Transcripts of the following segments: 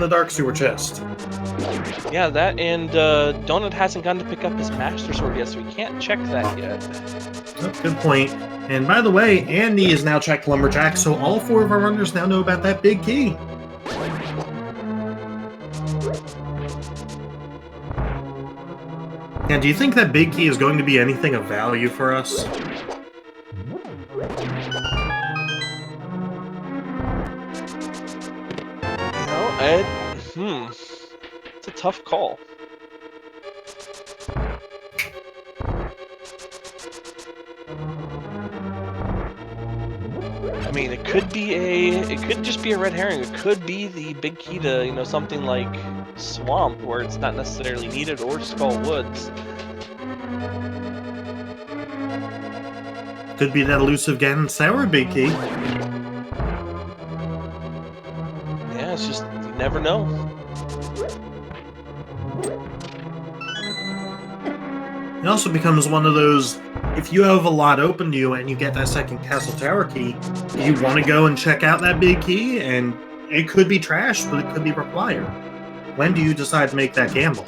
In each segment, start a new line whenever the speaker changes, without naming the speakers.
the dark sewer chest.
Yeah, that and Donut hasn't gone to pick up his Master Sword yet, so we can't check that yet.
Oh, good point. And by the way, Andy is now checked Lumberjack, so all 4 of our runners now know about that big key. Now, do you think that big key is going to be anything of value for us?
You know, Ed, it's a tough call. I mean, it could just be a red herring. It could be the big key to, you know, something like Swamp, where it's not necessarily needed, or Skull Woods.
Could be that elusive Ganon Sour big key.
Yeah, it's just, you never know.
It also becomes one of those, if you have a lot open to you and you get that second Castle Tower key, do you want to go and check out that big key? And it could be trash, but it could be required. When do you decide to make that gamble?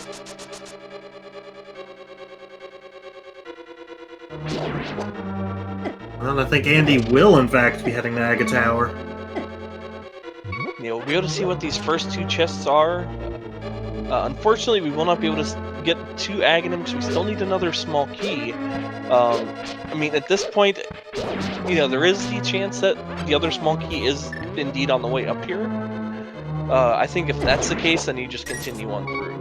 Well, I think Andy will, in fact, be heading to Aga Tower.
Yeah, we'll be able to see what these first 2 chests are. Unfortunately, we will not be able to get 2 Aghanim because we still need another small key. I mean, at this point, you know, there is the chance that the other small key is indeed on the way up here. I think if that's the case, then you just continue on through.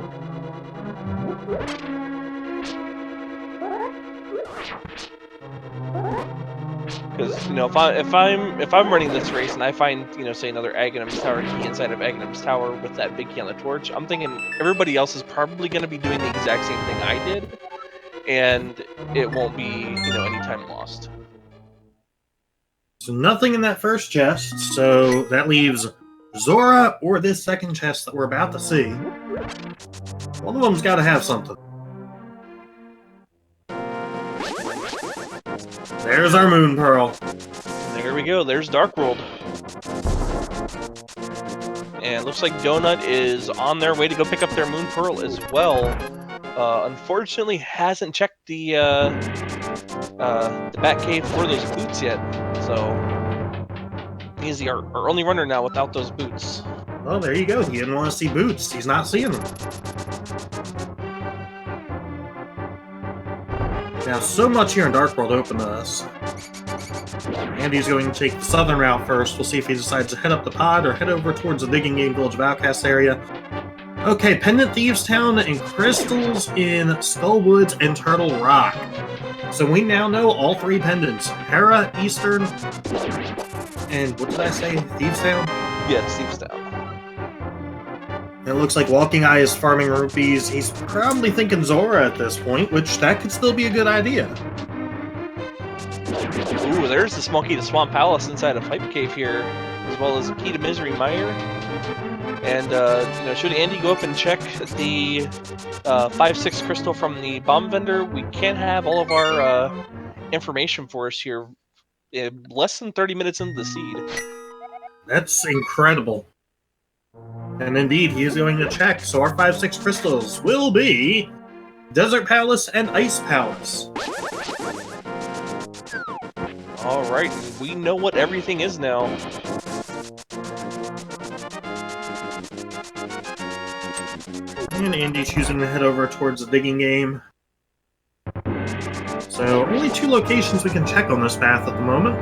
Because, you know, if I'm running this race and I find, you know, say another Aghanim's Tower key inside of Aghanim's Tower with that big key on the torch, I'm thinking everybody else is probably going to be doing the exact same thing I did, and it won't be, you know, any time lost.
So nothing in that first chest, so that leaves Zora or this second chest that we're about to see. One of them's got to have something. There's our Moon Pearl.
There we go. There's Dark World. And it looks like Donut is on their way to go pick up their Moon Pearl as well. Unfortunately, hasn't checked the Batcave for those boots yet. So he's our only runner now without those boots.
Well, there you go. He didn't want to see boots. He's not seeing them. Now, so much here in Dark World open to us. Andy's going to take the southern route first. We'll see if he decides to head up the pod or head over towards the Digging Game Village of Outcasts area. Okay, Pendant Thieves Town and Crystals in Skull Woods and Turtle Rock. So we now know all 3 pendants. Hera, Eastern, and what did I say? Thieves Town?
Yes, Thieves Town.
It looks like Walking Eye is farming rupees. He's probably thinking Zora at this point, which that could still be a good idea.
Ooh, there's the small key to Swamp Palace inside a pipe cave here, as well as a key to Misery Mire. And, you know, should Andy go up and check the 5-6 crystal from the bomb vendor, we can have all of our information for us here in less than 30 minutes into the seed.
That's incredible. And indeed, he is going to check. So our 5-6 crystals will be Desert Palace and Ice Palace.
Alright, we know what everything is now.
And Andy's choosing to head over towards the Digging Game. So only 2 locations we can check on this path at the moment.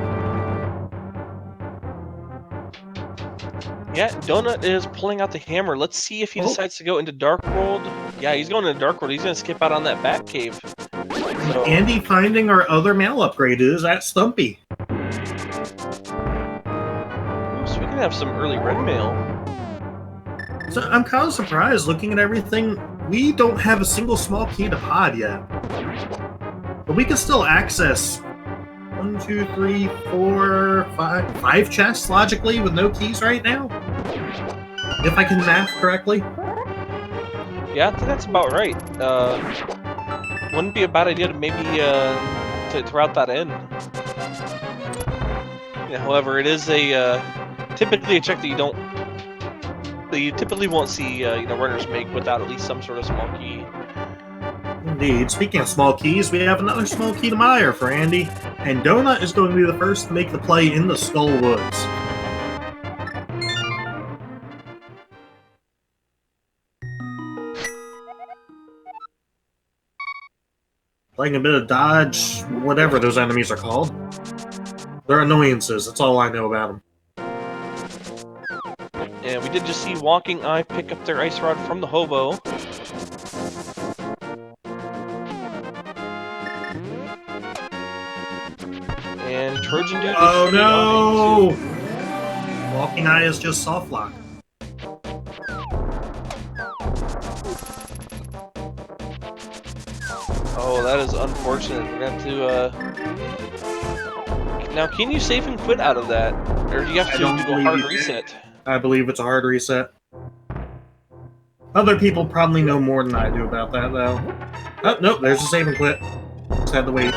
Yeah, Donut is pulling out the hammer. Let's see if he decides to go into Dark World. Yeah, he's going into Dark World. He's going to skip out on that Bat Cave. So,
Andy finding our other mail upgrade is at Stumpy.
so we can have some early red mail.
So I'm kind of surprised looking at everything. We don't have a single small key to pod yet. But we can still access 1, 2, 3, 4, 5 chests logically with no keys right now. If I can math correctly.
Yeah, I think that's about right. Wouldn't be a bad idea to maybe to route that in. Yeah, however, it is a typically a check that you don't that you typically won't see runners make without at least some sort of small key.
Indeed. Speaking of small keys, we have another small key to Meyer for Andy, and Donut is going to be the first to make the play in the Skull Woods. Playing a bit of dodge, whatever those enemies are called. They're annoyances, that's all I know about them.
And we did just see Walking Eye pick up their ice rod from the hobo. And Trojan Dude.
Oh no! Walking Eye is just soft lock.
Oh, that is unfortunate. We're going to have to. Now, can you save and quit out of that? Or do you have to do a hard reset?
I believe it's a hard reset. Other people probably know more than I do about that, though. Oh, nope, there's a save and quit. Just had to wait.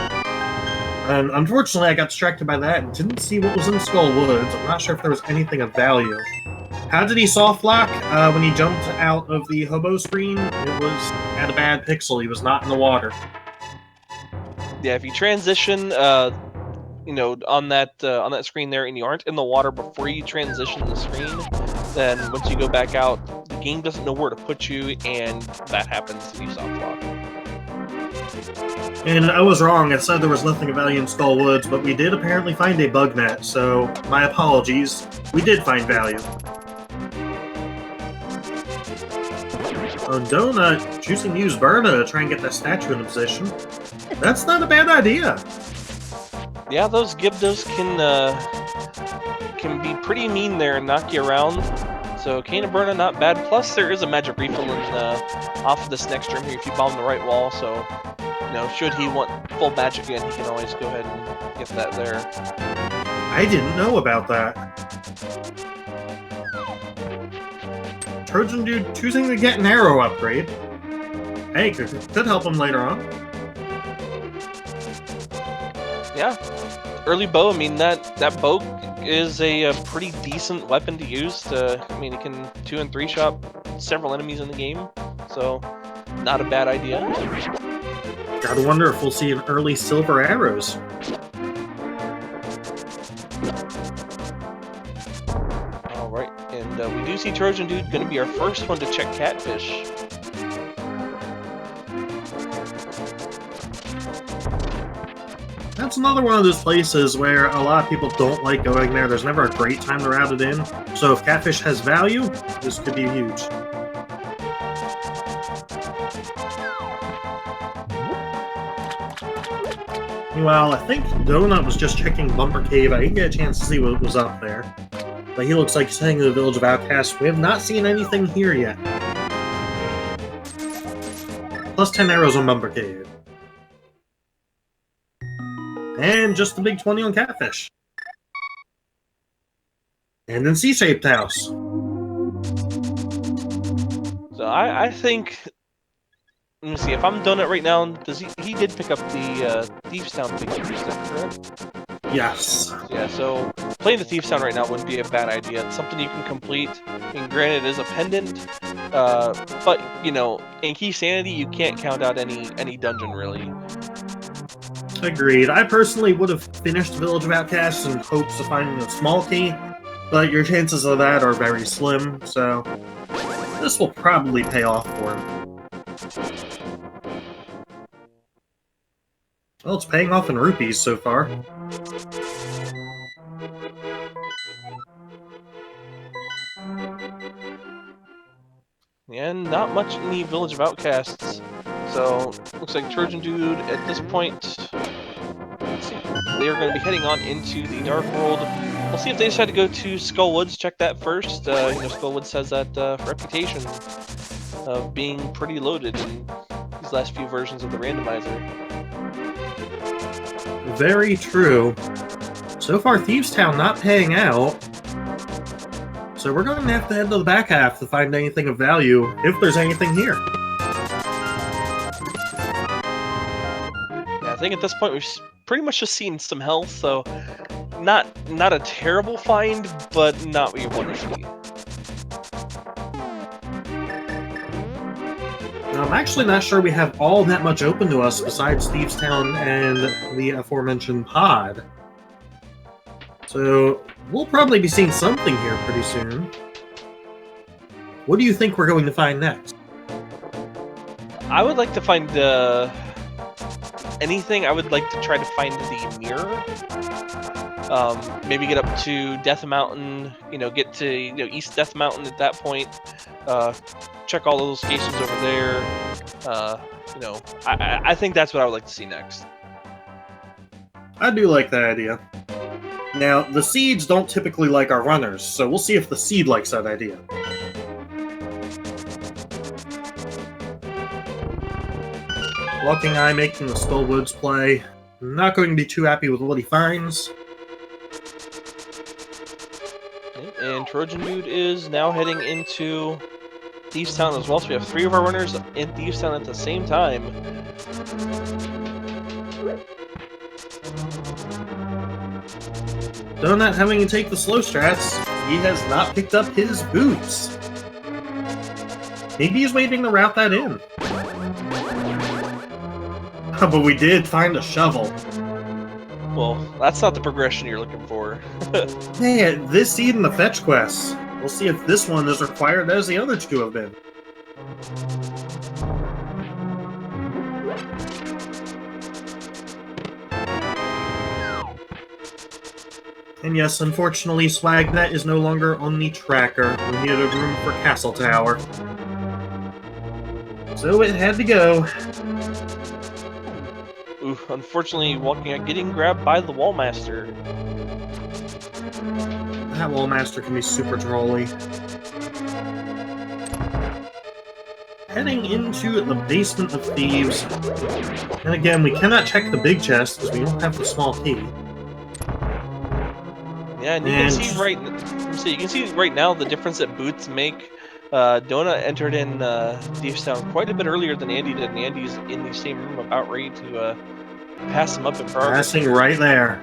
And unfortunately, I got distracted by that and didn't see what was in Skull Woods. I'm not sure if there was anything of value. How did he soft lock? When he jumped out of the hobo screen, it was at a bad pixel. He was not in the water.
Yeah, if you transition, on that screen there, and you aren't in the water before you transition the screen, then once you go back out, the game doesn't know where to put you, and that happens and you soft lock.
And I was wrong. I said there was nothing of value in Skull Woods, but we did apparently find a bug net, so my apologies. We did find value. Donut choosing to use Berna to try and get that statue into position. That's not a bad idea.
Yeah, those Gibdos can be pretty mean there and knock you around. So Cane of Berna, not bad. Plus, there is a magic refill off of this next room here if you bomb the right wall. So, should he want full magic again, he can always go ahead and get that there.
I didn't know about that. Trojan Dude choosing to get an arrow upgrade. Hey, could help him later on.
Yeah. Early bow, I mean, that bow is a pretty decent weapon to use. It can 2 and 3 shot several enemies in the game. So, not a bad idea.
Gotta wonder if we'll see an early silver arrows.
Alright, and we do see Trojan Dude going to be our first one to check Catfish.
That's another one of those places where a lot of people don't like going there. There's never a great time to route it in. So if Catfish has value, this could be huge. Well, I think Donut was just checking Bumper Cave. I didn't get a chance to see what was up there. But he looks like he's heading to the Village of Outcasts. We have not seen anything here yet. Plus 10 arrows on Bumper Cave. And just a big 20 on Catfish. And then C-shaped house.
So I think... Let me see, if I'm Donut right now, he did pick up the Thieves Town picture, is that correct?
Yes.
Yeah, so playing the Thieves Town right now wouldn't be a bad idea. It's something you can complete. And granted, it is a pendant, but, in Keysanity, you can't count out any dungeon, really.
Agreed. I personally would have finished Village of Outcasts in hopes of finding a small key, but your chances of that are very slim, so this will probably pay off for him. Well, it's paying off in rupees so far.
And not much in the Village of Outcasts. So, looks like Trojan Dude at this point, let's see, they are going to be heading on into the Dark World. We'll see if they decide to go to Skull Woods, check that first. Skull Woods has that reputation of being pretty loaded in these last few versions of the randomizer.
Very true. So far, Thieves Town not paying out. So we're going to have to head to the back half to find anything of value, if there's anything here.
Yeah, I think at this point we've pretty much just seen some health, so not a terrible find, but not what you want to see.
I'm actually not sure we have all that much open to us besides Thieves Town and the aforementioned pod. So we'll probably be seeing something here pretty soon. What do you think we're going to find next?
I would like to find anything. I would like to try to find the mirror. Maybe get up to Death Mountain. Get to East Death Mountain at that point. Check all those locations over there. I think that's what I would like to see next.
I do like that idea. Now, the seeds don't typically like our runners, so we'll see if the seed likes that idea. Walking Eye making the Skullwoods play. Not going to be too happy with what he finds.
And Trojan Dude is now heading into Thieves Town as well, so we have 3 of our runners in Thieves Town at the same time.
Donut having to take the slow strats, he has not picked up his boots. Maybe he's waiting to route that in. But we did find a shovel.
Well, that's not the progression you're looking for.
Hey, this seed in the fetch quest. We'll see if this one is required as the other 2 have been. And yes, unfortunately, Swagnet is no longer on the tracker. We needed a room for Castle Tower. So it had to go.
Ooh, unfortunately, Walking Eye getting grabbed by the Wallmaster.
That Wallmaster can be super trolly. Heading into the basement of Thieves. And again, we cannot check the big chest because we don't have the small key.
Yeah, and you can see right now the difference that boots make. Donut entered in Thieves Town quite a bit earlier than Andy did, and Andy's in the same room about ready to pass him up in progress.
Passing right there.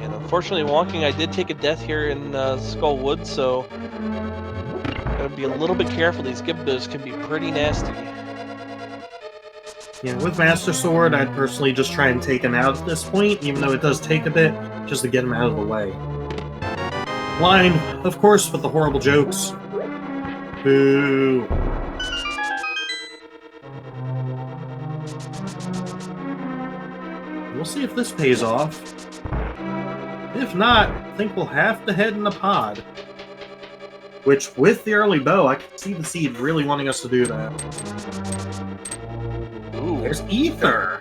And unfortunately, Walking Eye did take a death here in Skullwood, so gotta be a little bit careful. These Gibdos can be pretty nasty.
Yeah, with Master Sword, I'd personally just try and take him out at this point, even though it does take a bit, just to get him out of the way. Line, of course, with the horrible jokes. Boo. We'll see if this pays off. If not, I think we'll have to head in the pod. Which, with the early bow, I can see the seed really wanting us to do that. Ooh, there's Ether!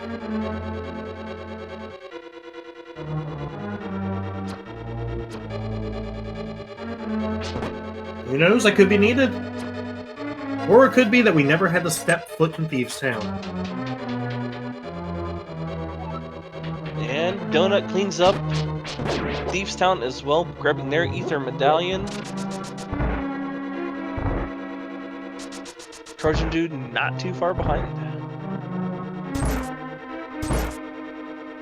Who knows, that could be needed. Or it could be that we never had to step foot in Thieves Town.
And Donut cleans up Thieves Town as well, grabbing their Ether Medallion. Trojan Dude not too far behind.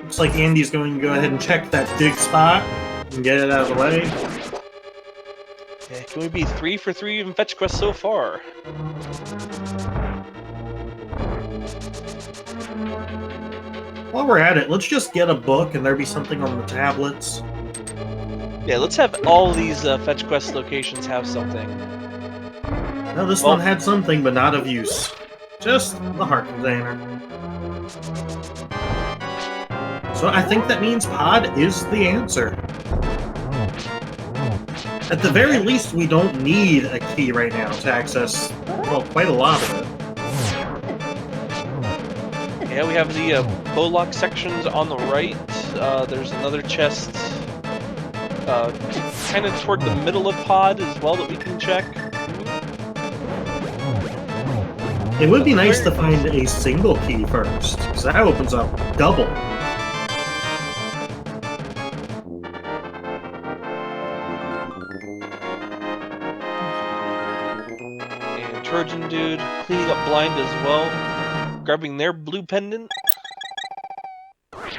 Looks like Andy's going to go ahead and check that dig spot and get it out of the way.
Yeah, can we be 3 for 3 in fetch quests so far?
While we're at it, let's just get a book and there be something on the tablets.
Yeah, let's have all these fetch quest locations have something.
No, this one had something, but not of use. Just the heart container. So I think that means pod is the answer. At the very least, we don't need a key right now to access, well, quite a lot of it.
Yeah, we have the Bolock sections on the right. There's another chest kind of toward the middle of pod as well that we can check.
It would be nice to find a single key first, because that opens up double.
And Trojan Dude cleaning up blind as well, grabbing their blue pendant.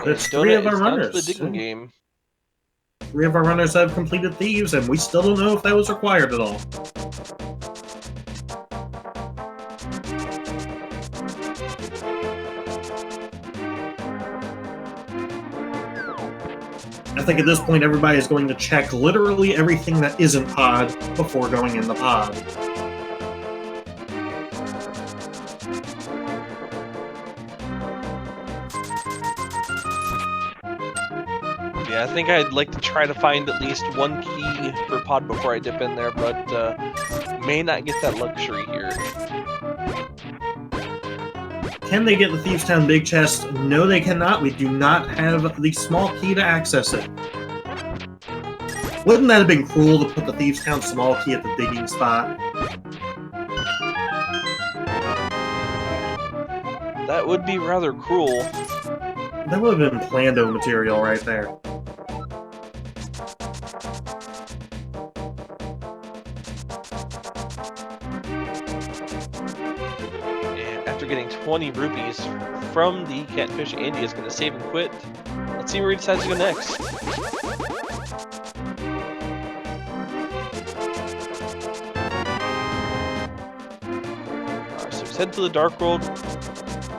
It's three of our
It's down to
runners.
the digging game.
3 of our runners have completed thieves, and we still don't know if that was required at all. I think at this point everybody is going to check literally everything that isn't pod before going in the pod.
Yeah, I think I'd like to try to find at least one key per pod before I dip in there, but may not get that luxury here.
Can they get the Thieves Town Big Chest? No, they cannot. We do not have the small key to access it. Wouldn't that have been cruel to put the Thieves Town small key at the digging spot?
That would be rather cruel.
That would have been Plando material right there.
And after getting 20 rupees from the catfish, Andy is going to save and quit. Let's see where he decides to go next. Alright, so he's headed to the Dark World.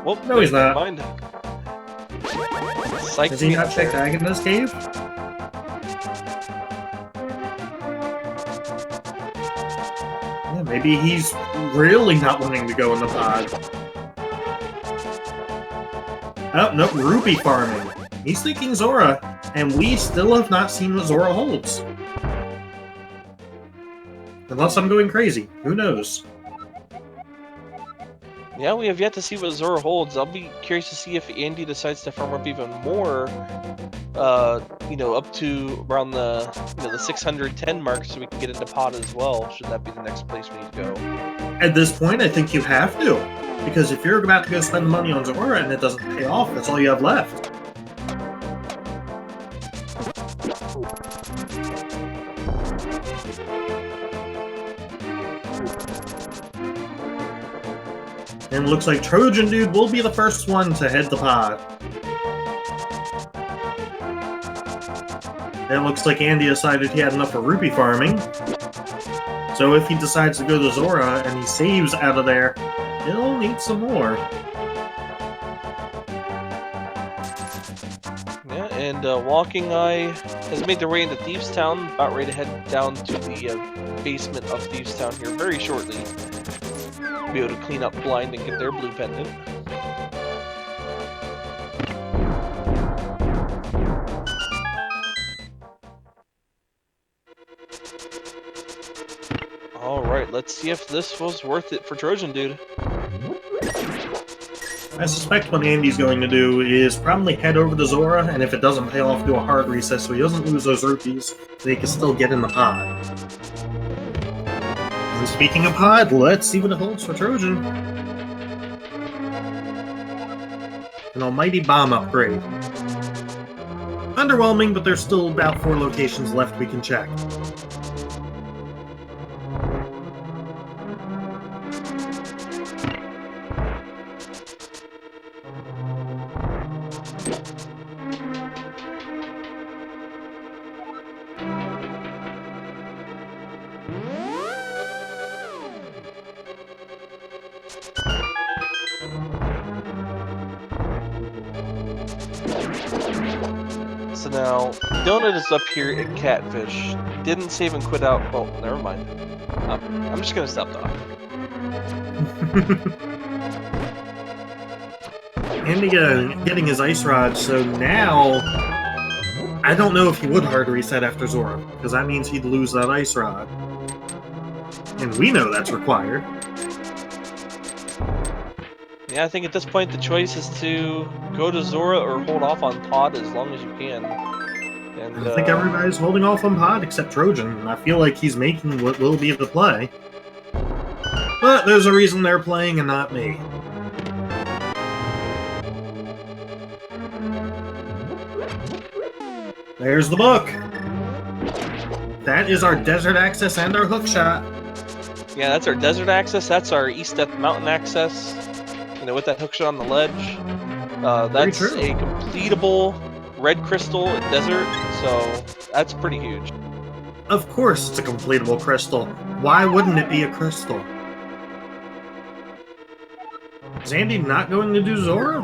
Well,
No, he's not.
Mind.
Has he not checked Agatha's cave? Yeah, maybe he's really not wanting to go in the pod. Oh, no, rupee farming. He's thinking Zora, and we still have not seen what Zora holds. Unless I'm going crazy. Who knows?
Yeah, we have yet to see what Zora holds. I'll be curious to see if Andy decides to farm up even more, you know, up to around the, the 610 mark so we can get into pod as well, should that be the next place we need to go.
At this point, I think you have to. Because if you're about to go spend the money on Zora and it doesn't pay off, that's all you have left. And it looks like Trojan Dude will be the first one to head the pod. And it looks like Andy decided he had enough for rupee farming. So if he decides to go to Zora and he saves out of there, he'll need some more.
Yeah, and Walking Eye has made their way into Thieves Town, about ready to head down to the basement of Thieves Town here very shortly. Be able to clean up Blind and get their blue pendant. Alright, let's see if this was worth it for Trojan Dude.
I suspect what Andy's going to do is probably head over to Zora, and if it doesn't pay off, do a hard reset so he doesn't lose those rupees, so he can still get in the pod. And speaking of pod, let's see what it holds for Trojan. An almighty bomb upgrade. Underwhelming, but there's still about 4 locations left we can check.
So now, Donut is up here at Catfish. Didn't save and quit out. Oh, never mind. I'm just gonna stop talking.
Andy getting his ice rod, so now I don't know if he would hard reset after Zora, because that means he'd lose that ice rod. And we know that's required.
Yeah, I think at this point the choice is to go to Zora or hold off on pod as long as you can. And
I think everybody's holding off on pod except Trojan, and I feel like he's making what will be the play. But there's a reason they're playing and not me. There's the book! That is our desert access and our hook shot.
yeah, that's our desert access, that's our East Death Mountain access. You know, with that hookshot on the ledge,
Very
that's
true.
a completable red crystal in desert, so that's pretty huge.
Of course it's a completable crystal. Why wouldn't it be a crystal? Is Andy not going to do Zora?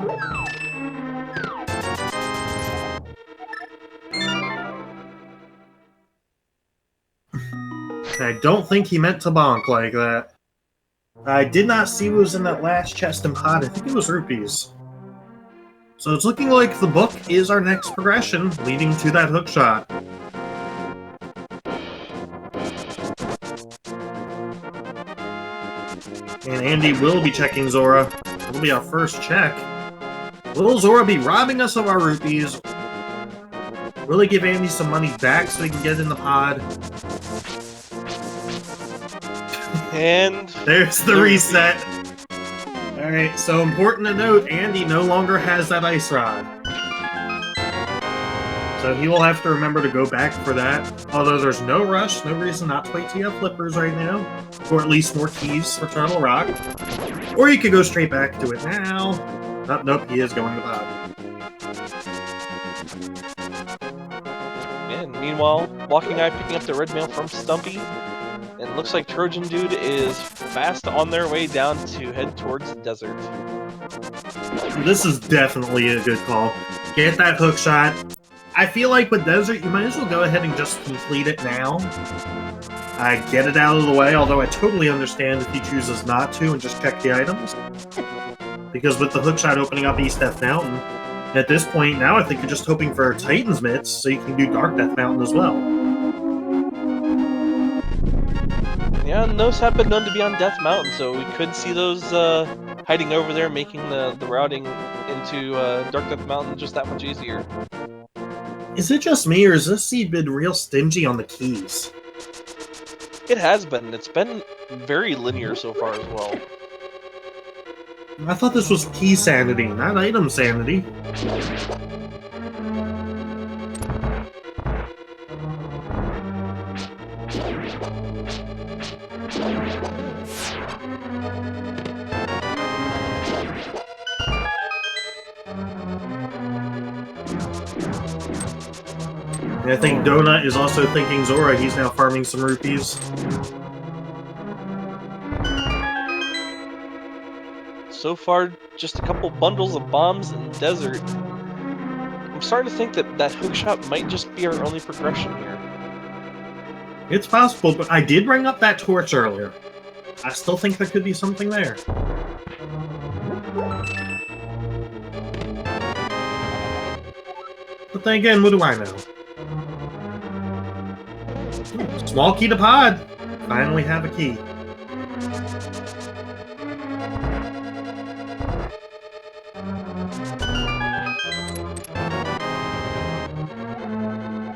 I don't think he meant to bonk like that. I did not see what was in that last chest and pod. I think it was rupees. So it's looking like the book is our next progression, leading to that hookshot. And Andy will be checking Zora. It'll be our first check. Will Zora be robbing us of our rupees? Will he give Andy some money back so he can get in the pod?
And
there's the reset. Alright, so important to note, Andy no longer has that ice rod. So he will have to remember to go back for that. Although there's no rush, no reason not to wait till you have flippers right now. Or at least more keys for Turtle Rock. Or you could go straight back to it now. Nope, he is going to pod.
And meanwhile, Walking Eye picking up the red mail from Stumpy. And looks like Trojan Dude is fast on their way down to head towards the desert.
This is definitely a good call. Get that hook shot. I feel like with Desert, you might as well go ahead and just complete it now. Get it out of the way, although I totally understand if he chooses not to and just check the items. Because with the hookshot opening up East Death Mountain, at this point, now I think you're just hoping for Titan's Mitts so you can do Dark Death Mountain as well.
Yeah, and those have been known to be on Death Mountain, so we could see those hiding over there, making the routing into Dark Death Mountain just that much easier.
Is it just me, or has this seed been real stingy on the keys?
It has been. It's been very linear so far as well.
I thought this was key sanity, not item sanity. And I think Donut is also thinking Zora. He's now farming some rupees.
So far, just a couple bundles of bombs in the desert. I'm starting to think that that hookshot might just be our only progression here.
It's possible, but I did bring up that torch earlier. I still think there could be something there. But then again, what do I know? Small key to pod. Finally have a key.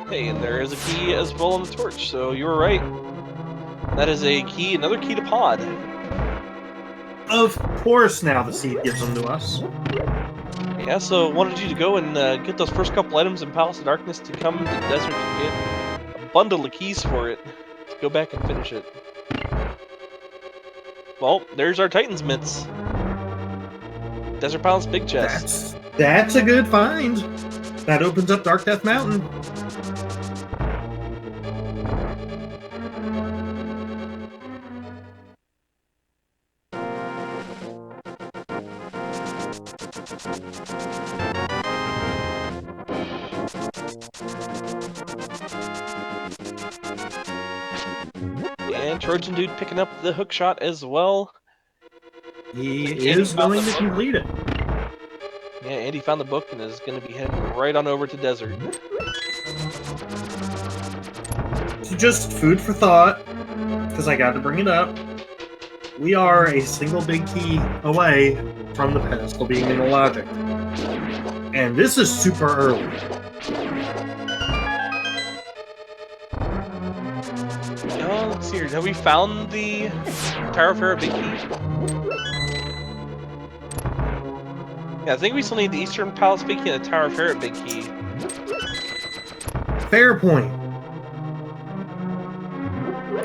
Hey, and there is a key as well on the torch, so you were right. That is a key, another key to pod.
Of course now the seed gives them to us.
Yeah, so wanted you to go and get those first couple items in Palace of Darkness to come to the desert and get a bundle of keys for it. To go back and finish it. Well, there's our Titan's Mitts. Desert Palace Big Chest.
That's a good find. That opens up Dark Death Mountain.
And Trojan Dude picking up the hookshot as well.
He is going to complete it.
Yeah, Andy found the book and is going to be heading right on over to desert.
So just food for thought, because I got to bring it up. We are a single big key away from the pedestal being in the logic. And this is super early.
Oh, let's see here. Have we found the Tower of Farah Big Key? Yeah, I think we still need the Eastern Palace Big Key and the Tower of Farah Big Key.
Fair point.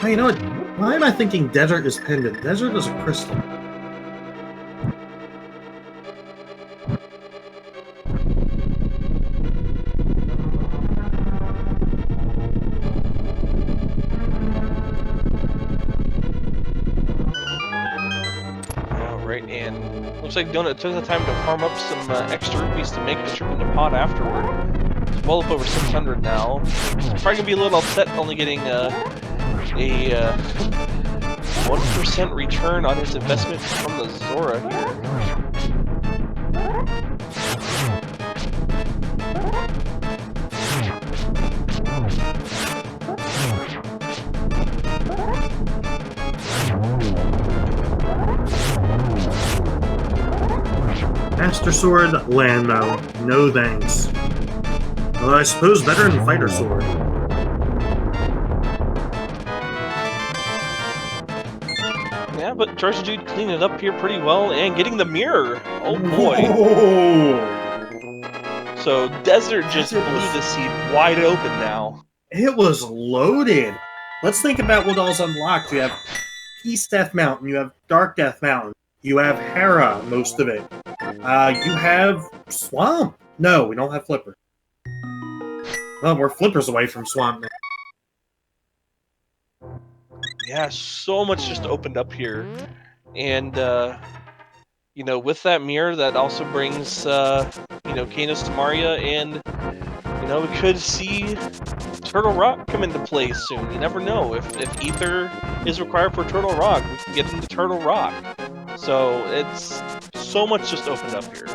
Oh, you know what? Why am I thinking desert is pendant? Desert is a crystal.
Looks like Donut took the time to farm up some extra rupees to make the trip into pod afterward. It's well up over 600 now. He's probably gonna be a little upset only getting a 1% return on his investment from the Zora here.
Master Sword, Landmo. No thanks. Well, I suppose better than Fighter Sword.
Yeah, but Trojan Dude cleaning it up here pretty well and getting the mirror. Oh boy.
Whoa.
So Desert just blew the seed wide open now.
It was loaded. Let's think about what all's unlocked. You have Peace Death Mountain, you have Dark Death Mountain, you have Hera, most of it. You have Swamp. No, we don't have Flipper. Well, we're Flippers away from Swamp now.
Yeah, so much just opened up here. And, you know, with that mirror, that also brings, you know, Canis to Maria, and, you know, we could see Turtle Rock come into play soon. You never know. If Ether is required for Turtle Rock, we can get into Turtle Rock. So, it's so much just opened up here.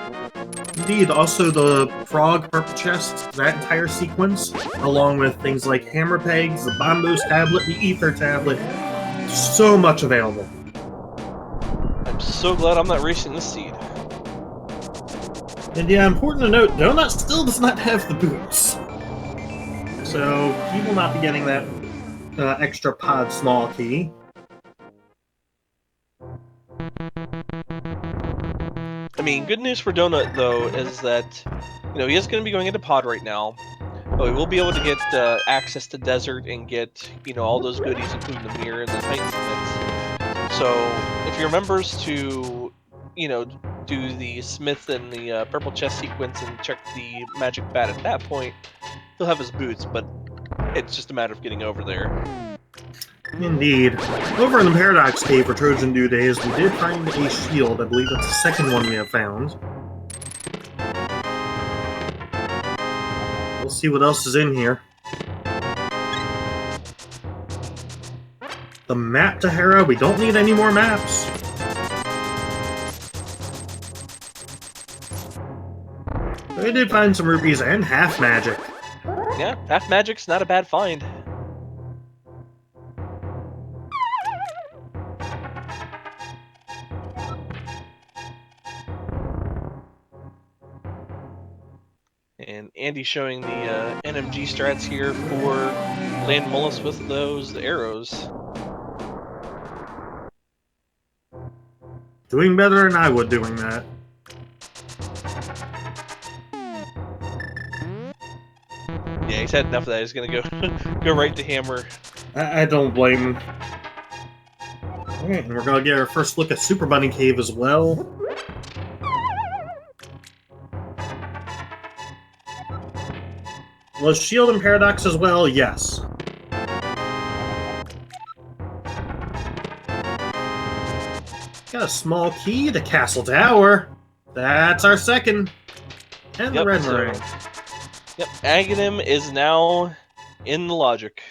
Indeed, also the Frog Purple Chest, that entire sequence, along with things like Hammer Pegs, the Bombos Tablet, the Ether Tablet, so much available.
I'm so glad I'm not racing this seed.
And yeah, important to note, Donut still does not have the boots. So he will not be getting that extra pod small key.
I mean, good news for Donut, though, is that, you know, he is going to be going into pod right now, but we will be able to get access to Desert and get, you know, all those goodies, including the mirror and the Titan Smiths. So, if he remembers to, you know, do the Smith and the Purple Chest sequence and check the Magic Bat at that point, he'll have his boots, but it's just a matter of getting over there.
Indeed. Over in the Paradox Cave for Trojan Dude days, we did find a shield. I believe that's the second one we have found. We'll see what else is in here. The map to Hera, we don't need any more maps. We did find some rupees and half magic.
Yeah, half magic's not a bad find. And Andy showing the NMG strats here for Land Mullis with those arrows.
Doing better than I would doing that.
Yeah, he's had enough of that. He's gonna go right to hammer.
I don't blame him. Alright, and we're gonna get our first look at Super Bunny Cave as well. Was Shield and Paradox as well? Yes. Got a small key to Castle Tower. That's our second. And the red meringue.
Yep, Aghanim is now in the logic.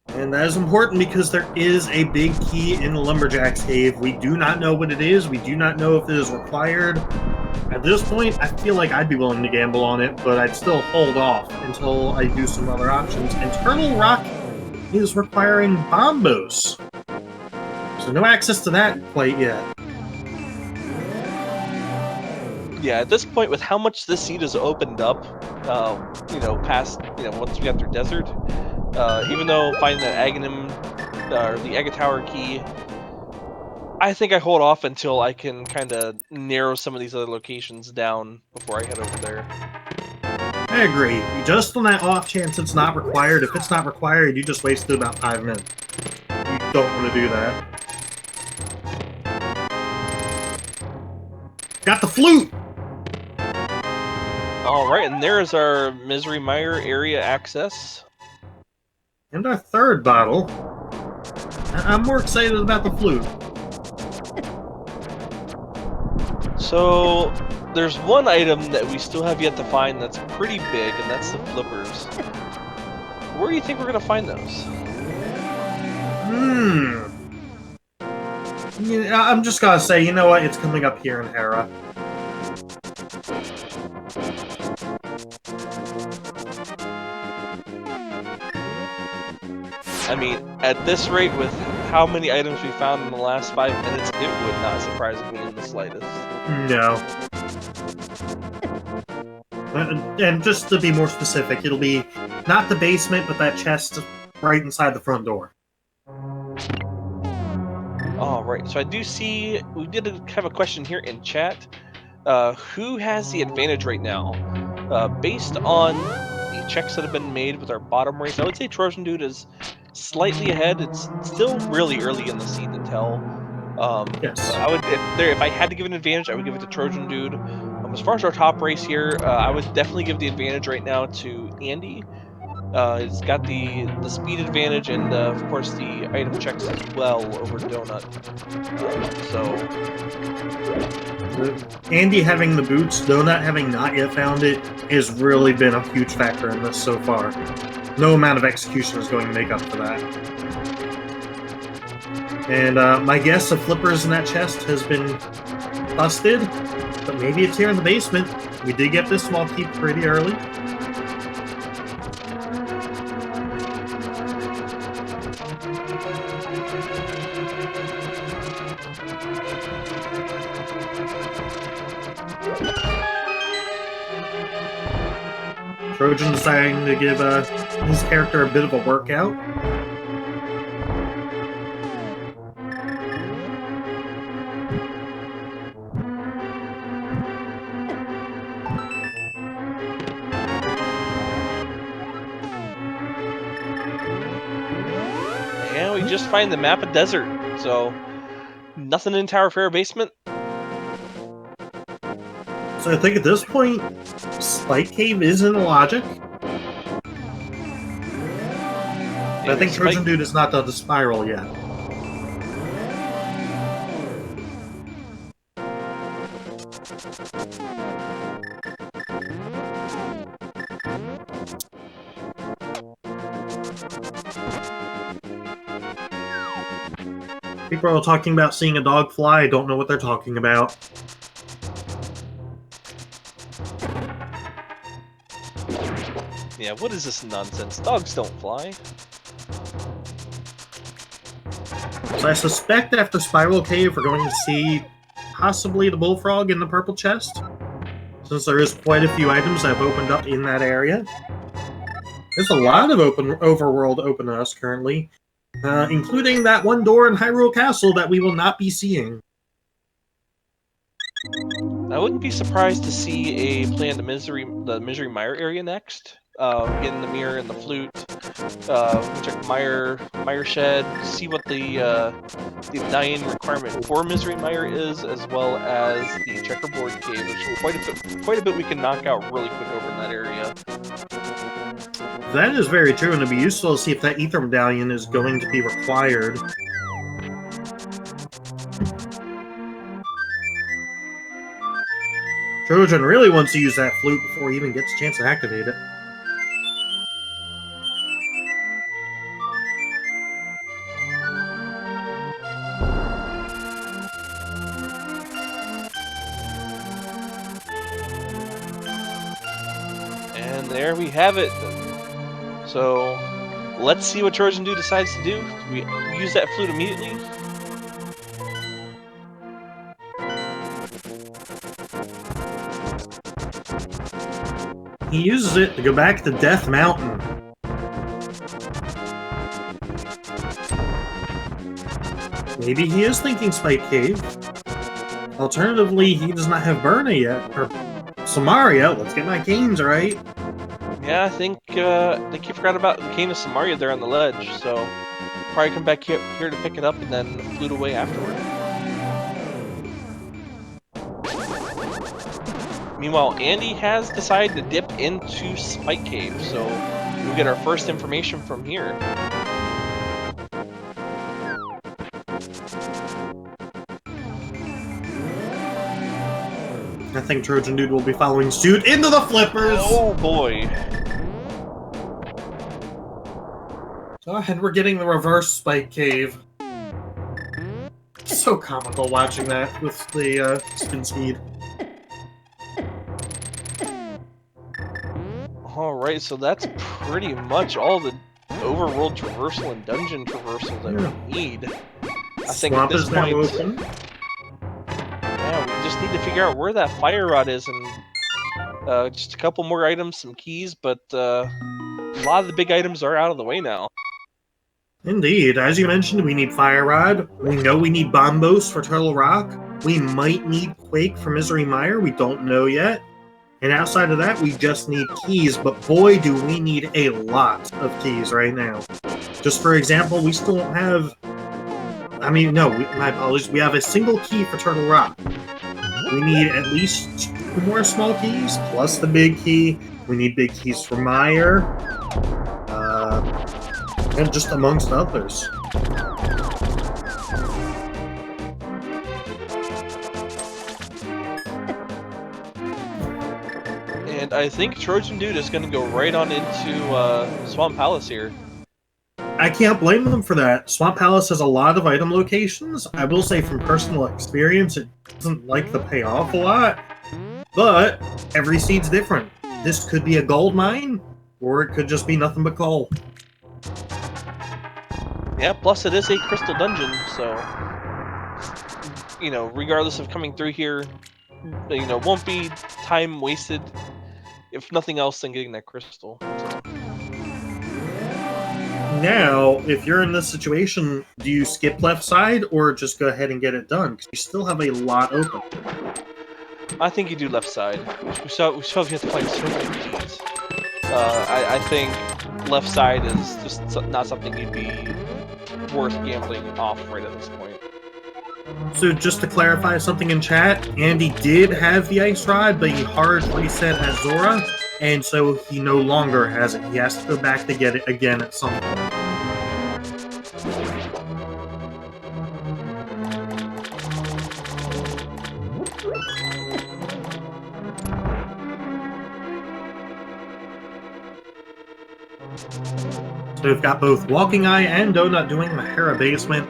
And that is important because there is a big key in the Lumberjack's Cave. We do not know what it is. We do not know if it is required. At this point, I feel like I'd be willing to gamble on it, but I'd still hold off until I do some other options. And Turtle Rock is requiring Bombos. So no access to that quite yet.
Yeah, at this point, with how much this seed has opened up, you know, past, you know, once we got through Desert, even though finding that Aghanim, or the Agatower key, I think I hold off until I can kind of narrow some of these other locations down before I head over there.
I agree. Just on that off chance it's not required, if it's not required, you just wasted about 5 minutes. You don't want to do that. Got the flute!
Alright, and there is our Misery Mire area access.
And our third bottle. I'm more excited about the flute.
So there's one item that we still have yet to find that's pretty big, and that's the flippers. Where do you think we're gonna find those?
Yeah, I'm just gonna say, you know what? It's coming up here in Hera.
I mean, at this rate, with how many items we found in the last 5 minutes, it would not surprise me in the slightest.
No. And just to be more specific, it'll be not the basement, but that chest right inside the front door.
All right, so I do see we did have a question here in chat. Who has the advantage right now? Based on the checks that have been made with our bottom race, I would say Trojan Dude is slightly ahead. It's still really early in the seed to tell.
Yes.
I would, if I had to give an advantage, I would give it to Trojan Dude. As far as our top race here, I would definitely give the advantage right now to Andy. It's got the speed advantage and of course the item checks as well over Donut.
Andy having the boots, Donut having not yet found it, has really been a huge factor in this so far. No amount of execution is going to make up for that. And my guess of flippers in that chest has been busted, but maybe it's here in the basement. We did get this small key pretty early. Trojan deciding to give his character a bit of a workout.
And we just find the map of desert, so nothing in Tower Fair basement.
So I think at this point, Spike Cave is in the logic. But I think Trojan Dude is not done the spiral yet. People are talking about seeing a dog fly. I don't know what they're talking about.
Yeah, what is this nonsense? Dogs don't fly.
So I suspect after Spiral Cave we're going to see possibly the bullfrog in the purple chest, since there is quite a few items that have opened up in that area. There's a lot of overworld open to us currently, including that one door in Hyrule Castle that we will not be seeing.
I wouldn't be surprised to see a play on the Misery Mire area next. In the mirror and the flute. Check Mire Shed, see what the dying requirement for Misery Mire is, as well as the checkerboard cave. There's quite a bit we can knock out really quick over in that area.
That is very true, and it'd be useful to see if that Ether Medallion is going to be required. Trojan really wants to use that flute before he even gets a chance to activate it.
And there we have it. So let's see what Trojan Dude decides to do. We use that flute immediately.
He uses it to go back to Death Mountain. Maybe he is thinking Spike Cave. Alternatively, he does not have Burna yet, or Samaria. Let's get my games right.
Yeah, I think he forgot about the Cane of Samaria there on the ledge, so probably come back here to pick it up and then flute away afterward. Meanwhile, Andy has decided to dip into Spike Cave, so we'll get our first information from here.
I think Trojan Dude will be following suit into the flippers!
Oh boy.
And we're getting the reverse spike cave. So comical watching that with the spin speed.
Alright, so that's pretty much all the overworld traversal and dungeon traversal that we need. I think
Swamp
at this
is now
point,
open.
yeah, we just need to figure out where that fire rod is, and just a couple more items, some keys, but a lot of the big items are out of the way now.
Indeed. As you mentioned, we need Fire Rod. We know we need Bombos for Turtle Rock. We might need Quake for Misery Mire. We don't know yet. And outside of that, we just need keys. But boy, do we need a lot of keys right now. Just for example, we still don't have... I mean, no, my apologies. We have a single key for Turtle Rock. We need at least 2 more small keys, plus the big key. We need big keys for Mire. And just amongst others.
And I think Trojan Dude is going to go right on into Swamp Palace here.
I can't blame them for that. Swamp Palace has a lot of item locations. I will say from personal experience, it doesn't like the payoff a lot. But every seed's different. This could be a gold mine, or it could just be nothing but coal.
Yeah, plus it is a crystal dungeon, so, you know, regardless of coming through here, you know, won't be time wasted, if nothing else, than getting that crystal. So.
Now, if you're in this situation, do you skip left side, or just go ahead and get it done? Because you still have a lot open.
I think you do left side. We still have to find so many keys. I think left side is just not something you'd be worth gambling off right at this point.
So just to clarify something in chat, Andy did have the ice rod, but he hard reset as Zora, and so he no longer has it. He has to go back to get it again at some point. So we've got both Walking Eye and Donut doing the Hera basement.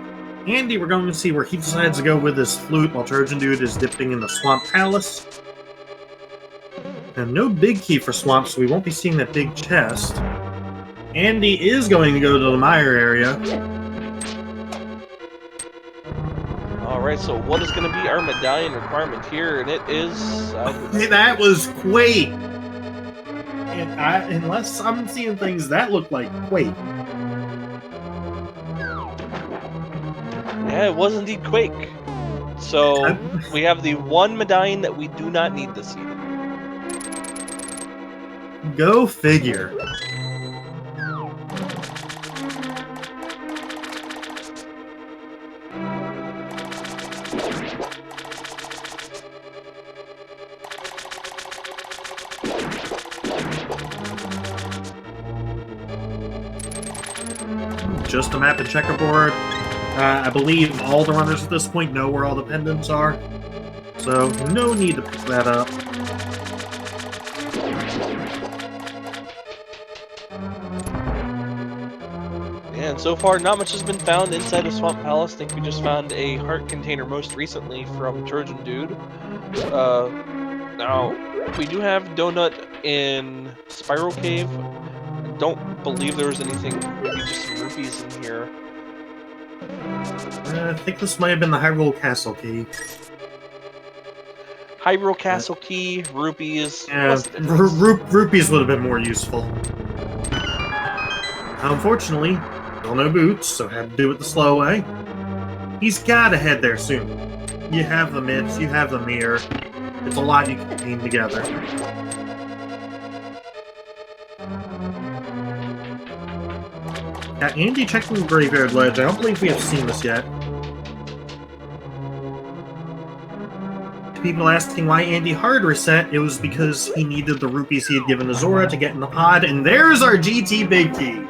Andy, we're going to see where he decides to go with his flute while Trojan Dude is dipping in the Swamp Palace. And no big key for Swamp, so we won't be seeing that big chest. Andy is going to go to the Mire area.
Alright, so what is going to be our medallion requirement here? And it is...
Hey, that was Quake! And unless I'm seeing things that look like Quake.
Yeah, it was indeed Quake. So, we have the one medallion that we do not need this season.
Go figure. Just a map and checkerboard. I believe all the runners at this point know where all the pendants are, so no need to pick that up.
And so far, not much has been found inside of Swamp Palace. I think we just found a heart container most recently from Trojan Dude. Now, we do have Donut in Spiral Cave. I don't believe there was anything, maybe just some rupees in here.
I think this might have been the Hyrule Castle key.
Hyrule Castle key, rupees.
Yeah, rupees would have been more useful. Unfortunately, still no boots, so had to do it the slow way. He's gotta head there soon. You have the myths, you have the mirror. It's a lot you can contain together. Yeah, Andy checking the Graveyard Ledge. I don't believe we have seen this yet. People asking why Andy hard reset, it was because he needed the rupees he had given to Zora to get in the pod, and there's our GT Big Key!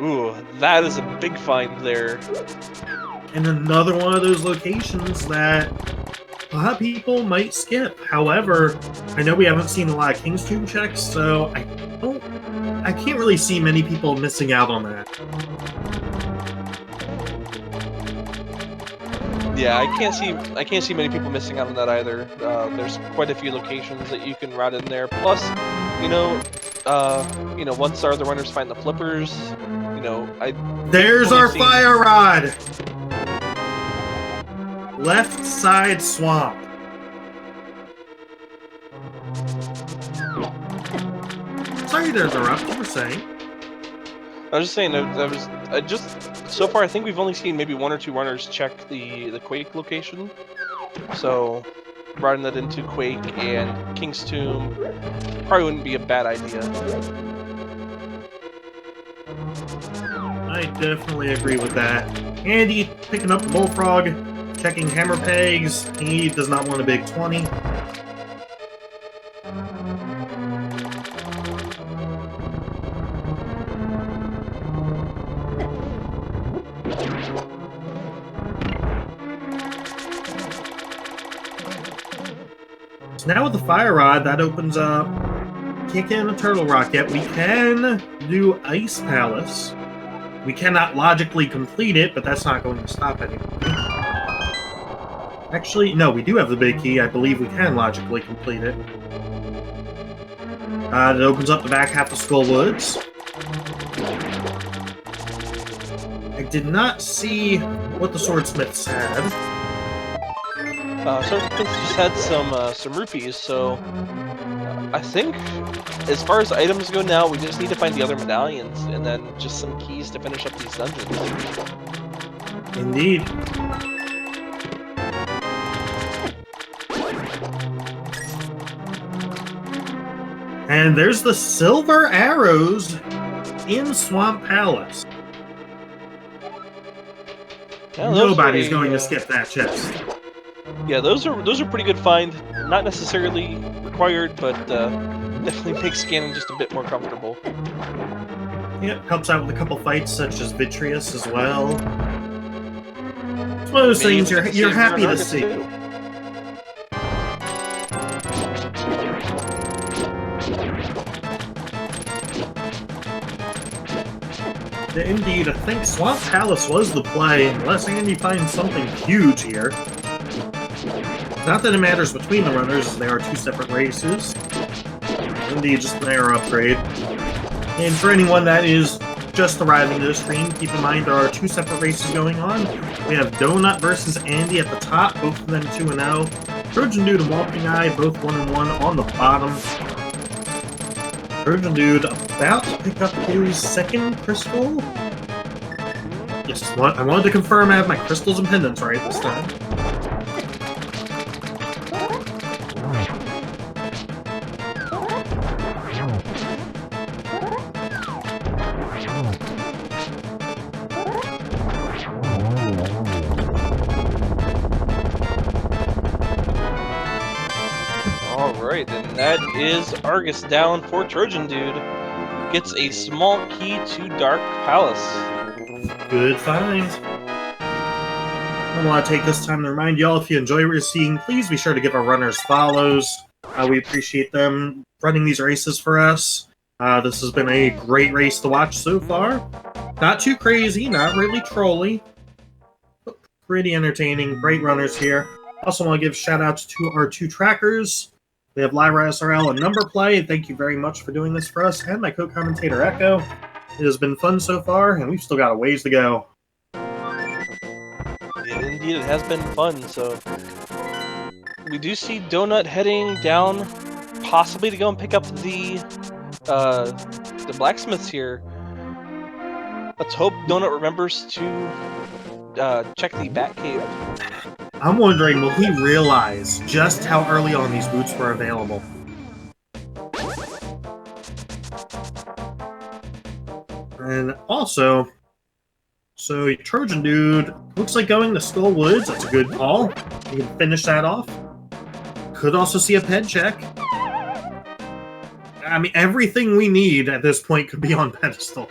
Ooh, that is a big find there.
And another one of those locations that A lot of people might skip. However, I know we haven't seen a lot of King's Tomb checks, so I can't really see many people missing out on that.
Yeah, I can't see many people missing out on that either. There's quite a few locations that you can route in there. Plus, once our other runners find the flippers,
There's our fire rod. Left side swamp. Sorry to interrupt. You were saying?
I was just saying. So far, I think we've only seen maybe 1 or 2 runners check the Quake location. So, routing that into Quake and King's Tomb probably wouldn't be a bad idea.
I definitely agree with that. Andy picking up the bullfrog, checking hammer pegs. He does not want a big 20. So now with the fire rod, that opens up kick in a turtle rocket. We can do Ice Palace. We cannot logically complete it, but that's not going to stop anybody. Actually, no, we do have the big key. I believe we can logically complete it. It opens up the back half of Skull Woods. I did not see what the swordsmiths had.
Swordsmiths just had some rupees, so I think as far as items go now, we just need to find the other medallions and then just some keys to finish up these dungeons.
Indeed. And there's the silver arrows in Swamp Palace.
Yeah,
nobody's going to skip that chest.
Yeah, those are pretty good find. Not necessarily required, but definitely makes scanning just a bit more comfortable.
Yeah, helps out with a couple fights such as Vitreous as well. It's one of those things you're happy to see. Indeed, I think Swamp Palace was the play, unless Andy finds something huge here. Not that it matters between the runners, as they are 2 separate races. Indeed, just an arrow upgrade. And for anyone that is just arriving to the stream, keep in mind there are 2 separate races going on. We have Donut versus Andy at the top, both of them 2-0. Trojan Dude and Walking Eye, both 1-1 on the bottom. Trojan Dude about to pick up his 2nd crystal. Yes, I wanted to confirm I have my crystals and pendants right this time.
Alright, then that is Argus down for Trojan Dude. Gets a small key to Dark Palace.
Good find. I want to take this time to remind y'all, if you enjoy what you're seeing, please be sure to give our runners follows. We appreciate them running these races for us. This has been a great race to watch so far. Not too crazy, not really trolly, but pretty entertaining. Great runners here. Also want to give shout-outs to our 2 trackers. We have Lyra SRL and Number Play. Thank you very much for doing this for us, and my co-commentator Echo. It has been fun so far, and we've still got a ways to go.
Yeah, indeed, it has been fun. So we do see Donut heading down, possibly to go and pick up the blacksmiths here. Let's hope Donut remembers to check the Batcave.
I'm wondering, will he realize just how early on these boots were available? And also, so Trojan Dude looks like going to Skull Woods. That's a good call. You can finish that off. Could also see a ped check. I mean, everything we need at this point could be on pedestal.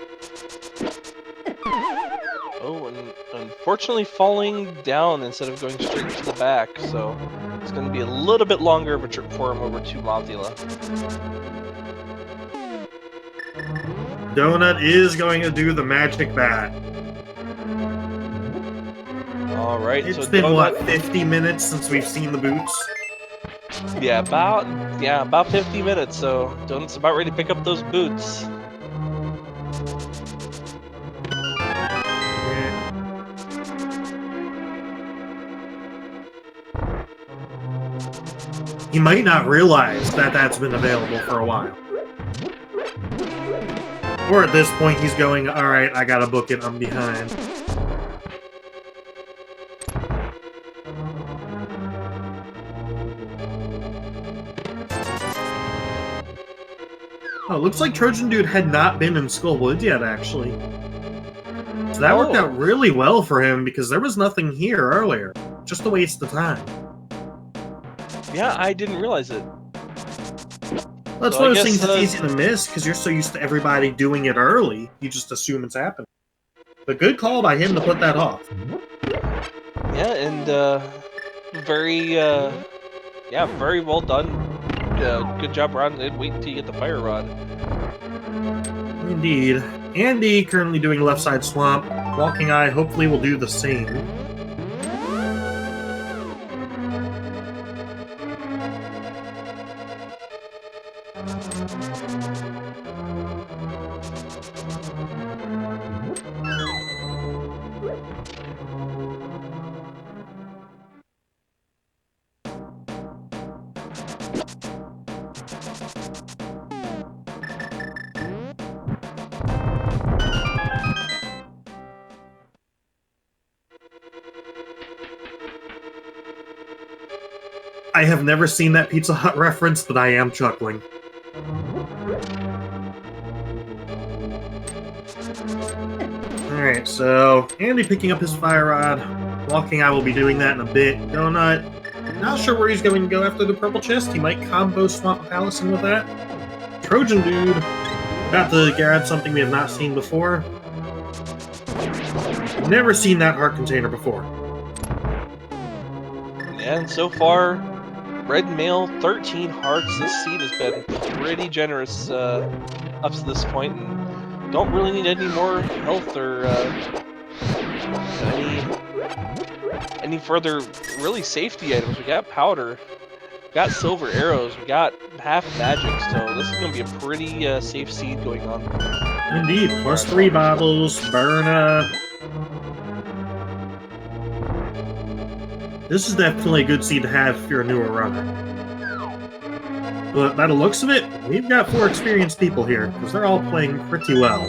Oh, and unfortunately falling down instead of going straight to the back, so going to be a little bit longer of a trip for him over to Mothula.
Donut is going to do the magic bat.
All right.
It's
so
been,
Donut,
what, 50 minutes since we've seen the boots?
Yeah, about 50 minutes. So Donut's about ready to pick up those boots.
He might not realize that that's been available for a while. Or at this point, he's going, alright, I gotta book it, I'm behind. Oh, looks like Trojan Dude had not been in Skullwood yet, actually. So that worked out really well for him, because there was nothing here earlier. Just a waste of time.
Yeah, I didn't realize it.
Well, that's one of those things that's easy to miss, because you're so used to everybody doing it early, you just assume it's happening. But good call by him to put that off.
Yeah, and very well done. Good job, Rod. Wait until you get the fire rod.
Indeed. Andy currently doing left side swamp. Walking Eye hopefully will do the same. I have never seen that Pizza Hut reference, but I am chuckling. Alright, so Andy picking up his fire rod. Walking Eye will be doing that in a bit. Donut, not sure where he's going to go after the purple chest. He might combo Swamp Allison with that. Trojan Dude, about to grab something we have not seen before. Never seen that heart container before.
And so far, Red Mail, 13 hearts. This seed has been pretty generous up to this point, and don't really need any more health or any further really safety items. We got powder, we got silver arrows, we got half magic, so this is going to be a pretty safe seed going on.
Indeed, plus 3 bottles, Burna. This is definitely a good seed to have if you're a newer runner. But by the looks of it, we've got 4 experienced people here, because they're all playing pretty well.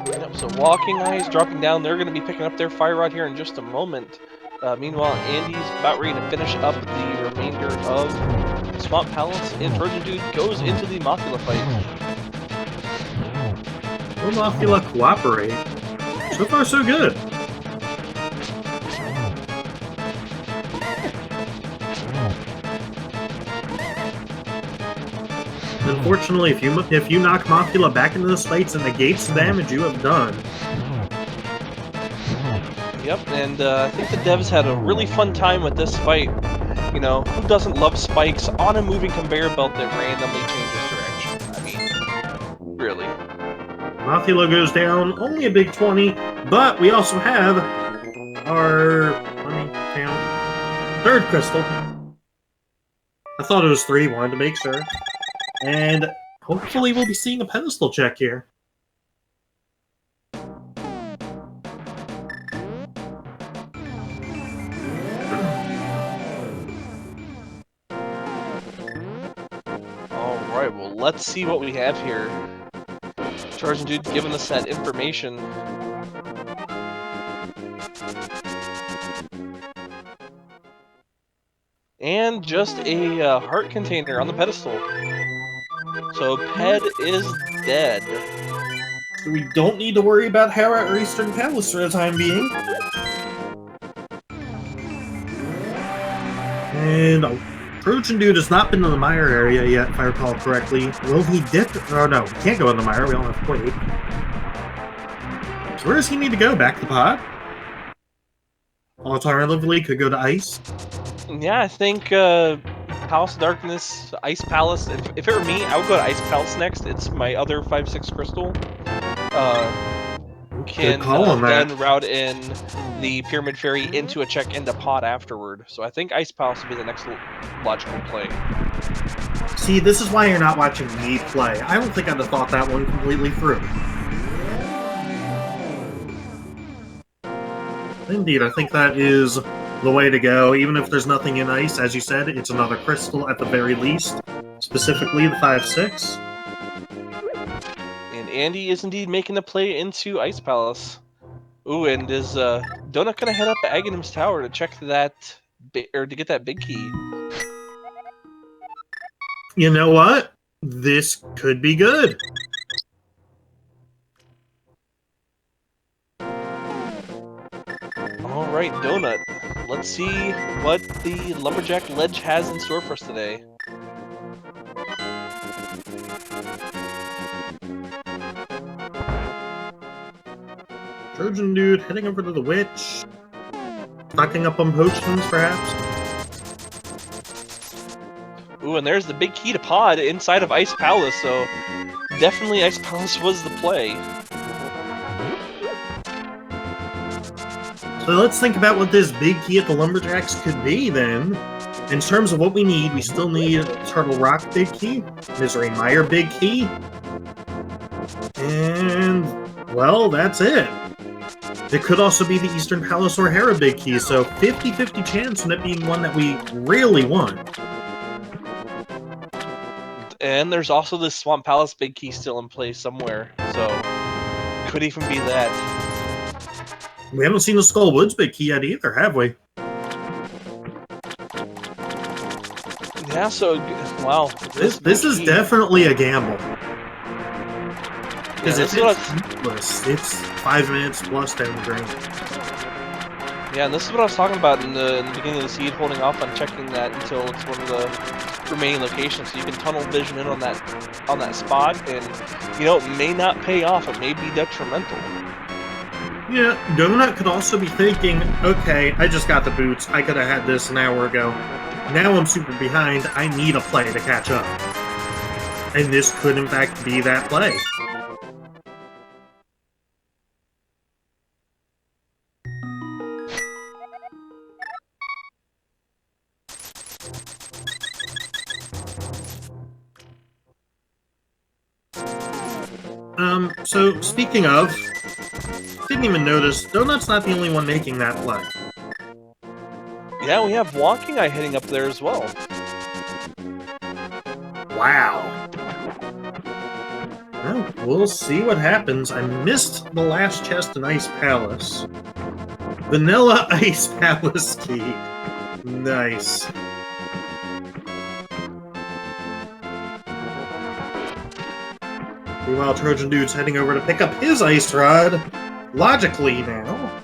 Yep, so Walking Eyes dropping down. They're going to be picking up their fire rod here in just a moment. Meanwhile, Andy's about ready to finish up the remainder of Swamp Palace, and Trojan Dude goes into the Mothula fight.
Will Mothula cooperate? So far, so good. Unfortunately, if you knock Mothula back into the fights and negates the damage you have done.
Yep, and I think the devs had a really fun time with this fight. You know, who doesn't love spikes on a moving conveyor belt that randomly changes direction? I mean, really.
Mothula goes down, only a big 20, but we also have our, let me count, 3rd crystal. I thought it was 3, wanted to make sure. And hopefully we'll be seeing a pedestal check here.
Alright, well, let's see what we have here. Trojan Dude giving us that information. And just a heart container on the pedestal. So Ped is dead.
So we don't need to worry about Hera or Eastern Palace for the time being. And Trojan Dude has not been in the mire area yet, if I recall correctly. Will he dip? Oh no, he can't go in the mire, we don't have to wait. So where does he need to go? Back to the pod? Alternatively, could go to ice.
Yeah, I think Palace of Darkness, Ice Palace. If it were me, I would go to Ice Palace next. It's my other 5/6 crystal.
Good call on that.
Then route in the Pyramid Fairy into a check into pod afterward. So I think Ice Palace would be the next logical play.
See, this is why you're not watching me play. I don't think I'd have thought that one completely through. Indeed, I think that is the way to go. Even if there's nothing in ice, as you said, it's another crystal at the very least. Specifically, the 5/6.
And Andy is indeed making the play into Ice Palace. Ooh, and is Donut gonna head up to Aghanim's Tower to check that, or to get that big key?
You know what? This could be good.
All right, Donut. Let's see what the Lumberjack Ledge has in store for us today.
Trojan Dude heading over to the Witch. Stocking up on potions, perhaps.
Ooh, and there's the big key to pod inside of Ice Palace, so definitely Ice Palace was the play.
So let's think about what this big key at the Lumberjacks could be, then. In terms of what we need, we still need Turtle Rock big key, Misery Mire big key, and, well, that's it. It could also be the Eastern Palace or Hera big key, so 50-50 chance on it being one that we really want.
And there's also the Swamp Palace big key still in play somewhere, so could even be that.
We haven't seen the Skull Woods big key yet either, have we?
Yeah, so, wow.
This is definitely a gamble. Because
Yeah,
if it's useless, it's 5 minutes plus down the drain.
Yeah, and this is what I was talking about in the beginning of the seed, holding off on checking that until it's one of the remaining locations, so you can tunnel vision in on that spot, and you know, it may not pay off. It may be detrimental.
Yeah, Donut could also be thinking, okay, I just got the boots. I could have had this an hour ago. Now I'm super behind. I need a play to catch up. And this could, in fact, be that play. So, speaking of, didn't even notice, Donut's not the only one making that play.
Yeah, we have Wonking Eye hitting up there as well.
Wow. Well, we'll see what happens. I missed the last chest in Ice Palace. Vanilla Ice Palace key. Nice. Meanwhile, Trojan Dude's heading over to pick up his Ice Rod. Logically now.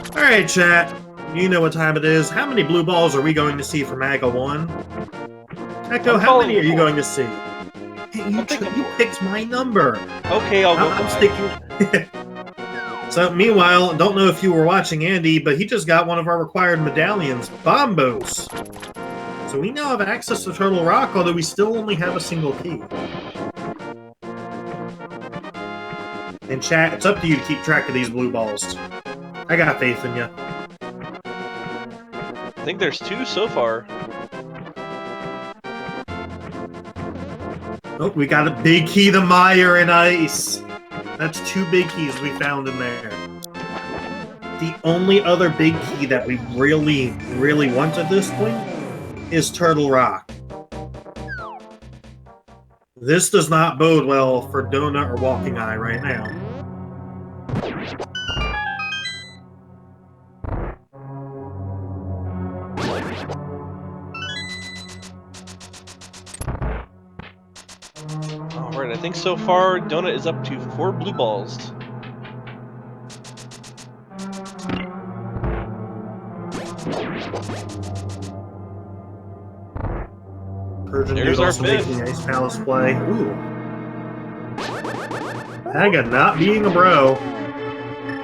Alright, chat. You know what time it is. How many blue balls are we going to see from Maga 1? Echo, how many are you going to see? Hey, you picked my number.
Okay, I'll go.
I'm sticking. So, meanwhile, don't know if you were watching Andy, but he just got one of our required medallions, Bombos. So we now have access to Turtle Rock, although we still only have a single key. And chat, it's up to you to keep track of these blue balls. I got faith in you.
I think there's 2 so far.
Oh, we got a big key to Mire and Ice. That's 2 big keys we found in there. The only other big key that we really, really want at this point is Turtle Rock. This does not bode well for Donut or Walking Eye right now.
Alright, I think so far Donut is up to 4 blue balls.
Persian Dude also making Ice Palace play. Ooh. Haga not being a bro,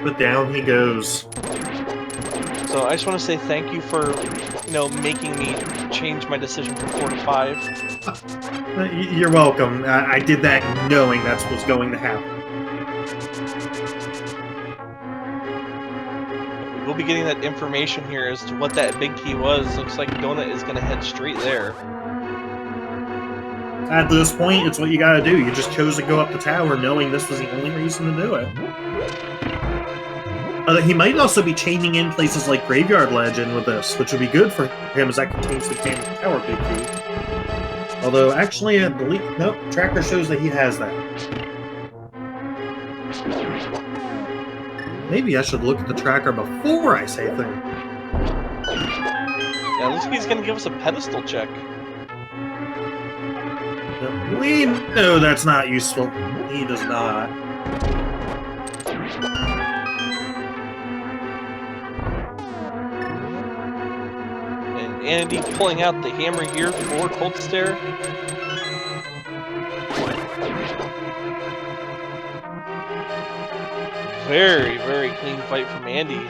but down he goes.
So I just want to say thank you for, making me change my decision from 4 to 5.
You're welcome. I did that knowing that's what's going to happen.
We'll be getting that information here as to what that big key was. Looks like Donut is going to head straight there.
At this point, it's what you gotta do. You just chose to go up the tower knowing this was the only reason to do it. He might also be chaining in places like Graveyard Legend with this, which would be good for him as that contains the tower big key. Although, actually, I believe... Nope, tracker shows that he has that. Maybe I should look at the tracker before I say things.
Yeah, looks like he's going to give us a pedestal check.
We know that's not useful. He does not.
And Andy pulling out the hammer here for Cold Stare. Very, very clean fight from Andy.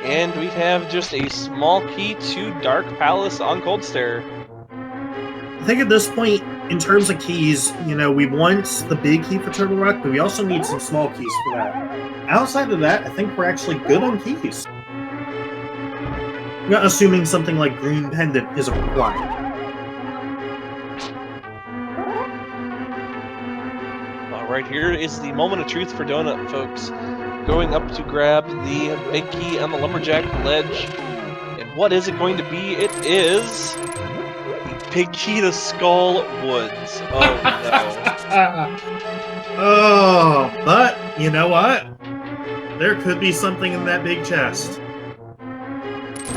And we have just a small key to Dark Palace on Cold Stare.
I think at this point, in terms of keys, we want the big key for Turtle Rock, but we also need some small keys for that. Outside of that, I think we're actually good on keys. Not assuming something like Green Pendant is required.
Alright, here is the moment of truth for Donut, folks. Going up to grab the big key on the Lumberjack ledge. And what is it going to be? It is... big key to Skull Woods. Oh no.
Oh, but you know what? There could be something in that big chest.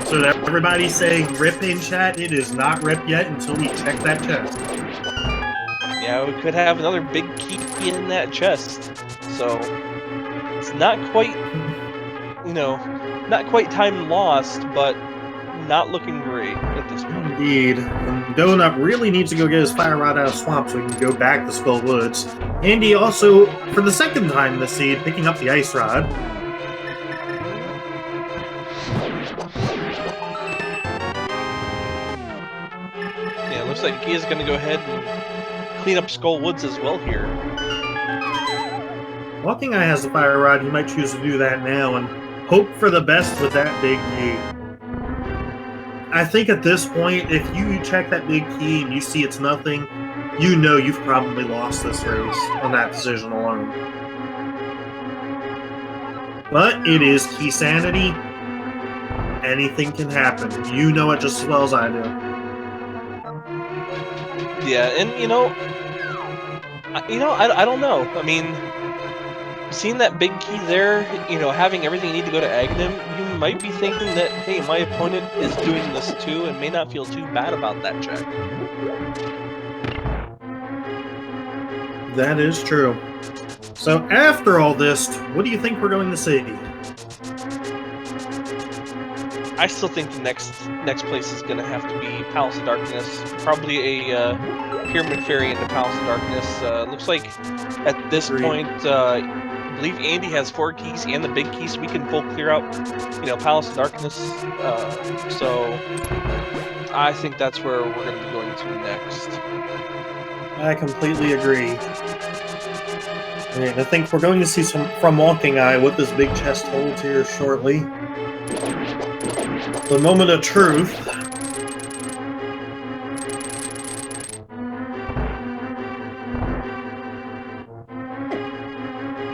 So that everybody's saying rip in chat, it is not rip yet until we check that chest.
Yeah, we could have another big key in that chest. So it's not quite, not quite time lost, but not looking great at this point.
Indeed. And Donut really needs to go get his fire rod out of swamp so he can go back to Skull Woods. Andy also, for the second time this seed, picking up the ice rod.
Yeah, looks like he is going to go ahead and clean up Skull Woods as well here.
Walking Eye has the fire rod. He might choose to do that now and hope for the best with that big key. I think at this point, if you check that big key and you see it's nothing, you know you've probably lost this race on that decision alone. But it is Keysanity. Anything can happen. You know it just as well as I do.
Yeah, and I don't know. I mean, seeing that big key there, having everything you need to go to Aghanim, you might be thinking that, hey, my opponent is doing this too and may not feel too bad about that check.
That is true. So after all this, what do you think we're going to see?
I still think the next place is going to have to be Palace of Darkness. Probably a Pyramid Fairy into Palace of Darkness. Looks like at this point, I believe Andy has 4 keys and the big key, so we can full clear out, Palace of Darkness. So I think that's where we're going to be going to next.
I completely agree. And I think we're going to see some from Walking Eye what this big chest holds here shortly. The moment of truth.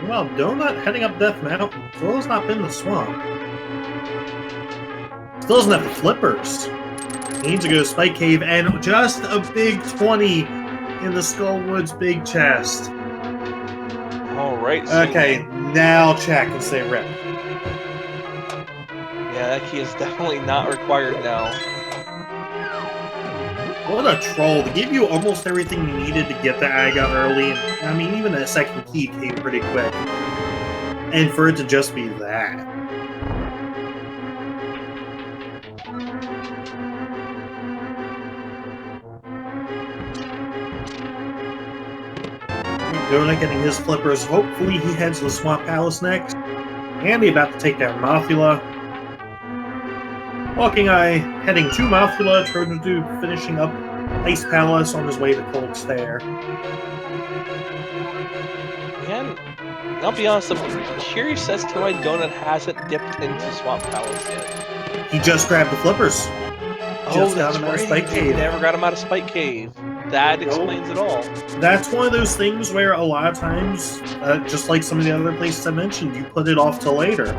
Well, Donut heading up Death Mountain still has not been in the swamp. Still doesn't have the flippers. He needs to go to Spike Cave and just a big 20 in the Skull Woods big chest.
Alright. So
okay, now check and say rip.
Yeah, that key is definitely not required now.
What a troll. They gave you almost everything you needed to get the Aga early. And, I mean, even that second key came pretty quick. And for it to just be that. Donut getting his flippers. Hopefully he heads to the Swamp Palace next. Andy about to take down Mothula. Walking Eye heading to Mothula. Trojan Dude finishing up Ice Palace on his way to Cold Stare.
And I'll be honest, I'm curious as to why Donut hasn't dipped into Swamp Palace yet.
He just grabbed the flippers.
Oh, that's right.
Spike Cave.
Never got him out of Spike Cave. That explains it all.
That's one of those things where a lot of times, just like some of the other places I mentioned, you put it off till later.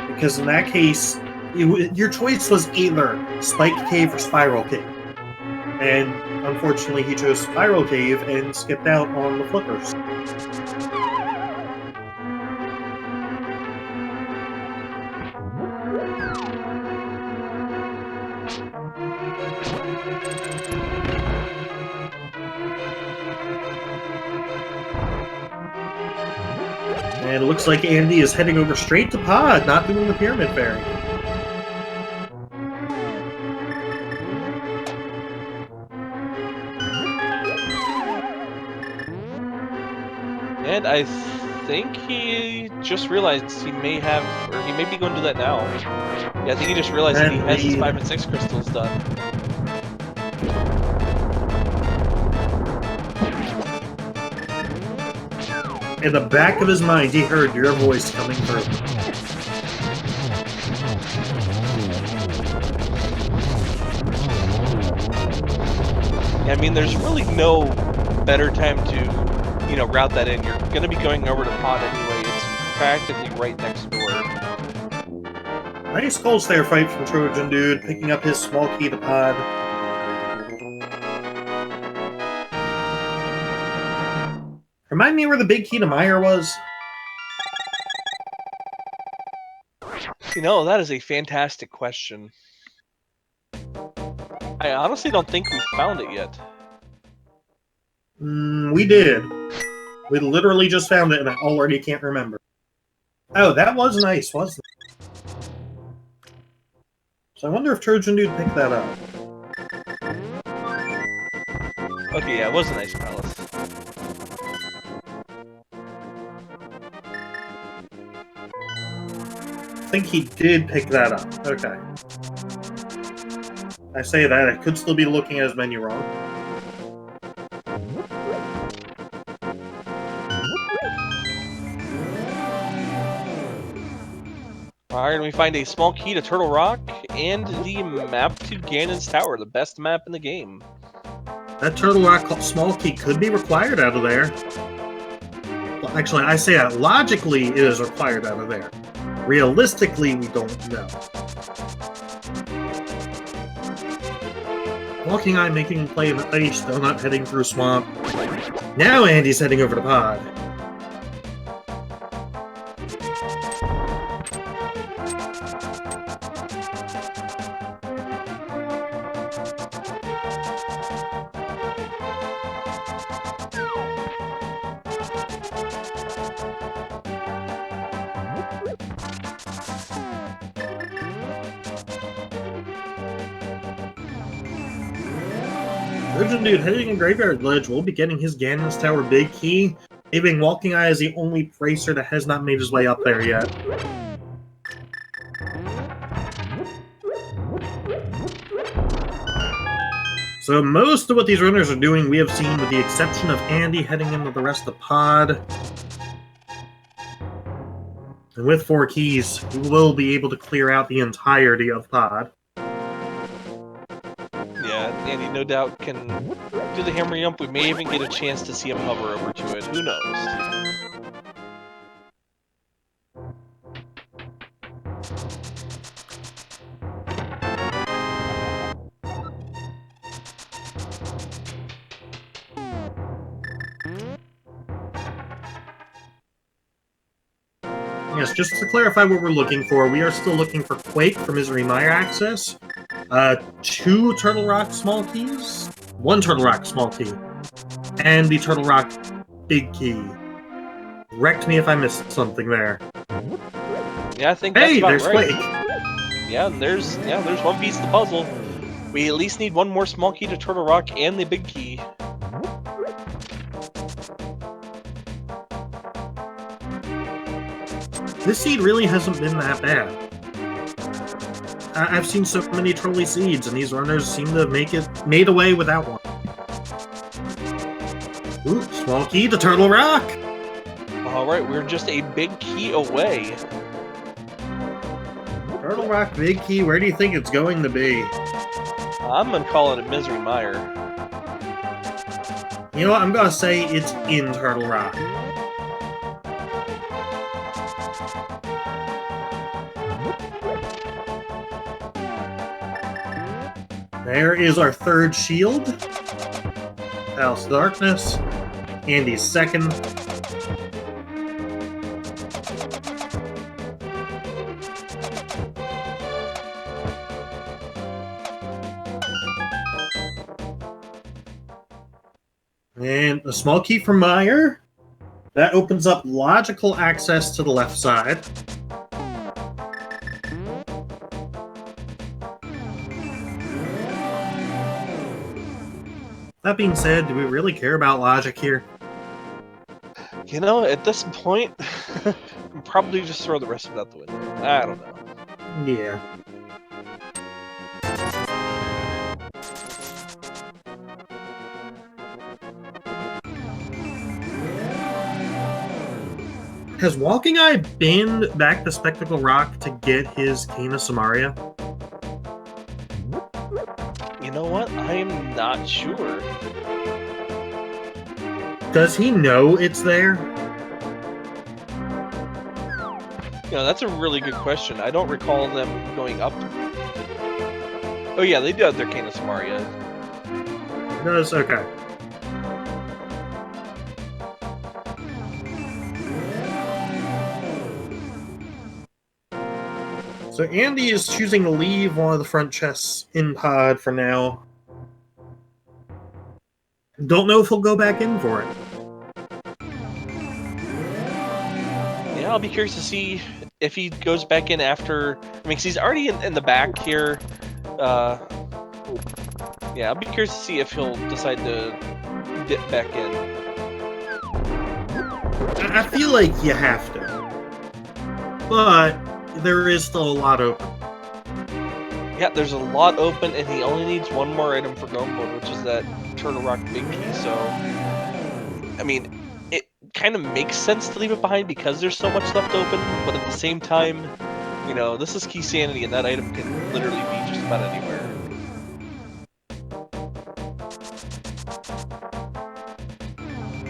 Because in that case, your choice was either Spike Cave or Spiral Cave. And unfortunately, he chose Spiral Cave and skipped out on the flippers. And it looks like Andy is heading over straight to Pod, not doing the Pyramid Fairy.
And I think he just realized he may have, or he may be going to do that now. Yeah, I think he just realized that he has his 5 and 6 crystals done.
In the back of his mind, he heard your voice coming through.
I mean, there's really no better time to, you know, route that in. You're going to be going over to Pod anyway. It's practically right next door.
Nice Cold Stare fight from Trojan Dude, picking up his small key to Pod. Remind me where the big key to Meyer was?
You know, that is a fantastic question. I honestly don't think we found it yet.
We did. We literally just found it and I already can't remember. Oh, that was nice, wasn't it? So I wonder if Trojan Dude picked that up.
Okay, yeah, it was a nice palace.
I think he did pick that up. Okay. I say that, I could still be looking at his menu wrong.
Alright, we find a small key to Turtle Rock and the map to Ganon's Tower, the best map in the game.
That Turtle Rock small key could be required out of there. Well, actually, I say that logically it is required out of there. Realistically, we don't know. Walking Eye making play in the ice, Donut heading through Swamp. Now Andy's heading over to Pod. Trojan Dude heading in Graveyard Ledge will be getting his Ganon's Tower big key, leaving Walking Eye as the only racer that has not made his way up there yet. So most of what these runners are doing we have seen, with the exception of Andy heading into the rest of Pod. And with 4 keys, we will be able to clear out the entirety of Pod.
Yeah, Andy no doubt can do the hammer jump. We may even get a chance to see him hover over to it. Who knows?
Yes, just to clarify what we're looking for, we are still looking for Quake for Misery Mire access, 2 Turtle Rock small keys, 1 Turtle Rock small key, and the Turtle Rock big key. Correct me if I missed something there.
Yeah, I think that's about
there's
right.
Quake.
Yeah, there's one piece of the puzzle. We at least need 1 more small key to Turtle Rock and the big key.
This seed really hasn't been that bad. I've seen so many trolley seeds, and these runners seem to have made away without one. Ooh, small key to Turtle Rock!
Alright, we're just a big key away.
Turtle Rock, big key, where do you think it's going to be?
I'm gonna call it a Misery Mire.
You know what, I'm gonna say it's in Turtle Rock. There is our third shield. House Darkness. Andy's second. And a small key from Meyer. That opens up logical access to the left side. That being said, do we really care about logic here?
You know, at this point, probably just throw the rest of it out the window. I don't know.
Yeah. Has Walking Eye been back to Spectacle Rock to get his Cane of Samaria?
You know what? I am not sure.
Does he know it's there?
You know, that's a really good question. I don't recall them going up. Oh yeah, they do have their Cane of Samaria.
Does? Okay. So Andy is choosing to leave one of the front chests in pod for now. Don't know if he'll go back in for it.
Yeah, I'll be curious to see if he goes back in after... I mean, 'cause he's already in the back here. Yeah, I'll be curious to see if he'll decide to dip back in.
I feel like you have to. But there is still a lot open.
Yeah, there's a lot open, and he only needs one more item for go mode, which is that Turtle Rock Big Key. So, I mean, it kind of makes sense to leave it behind because there's so much left open, but at the same time, you know, this is Keysanity, and that item can literally be just about anywhere.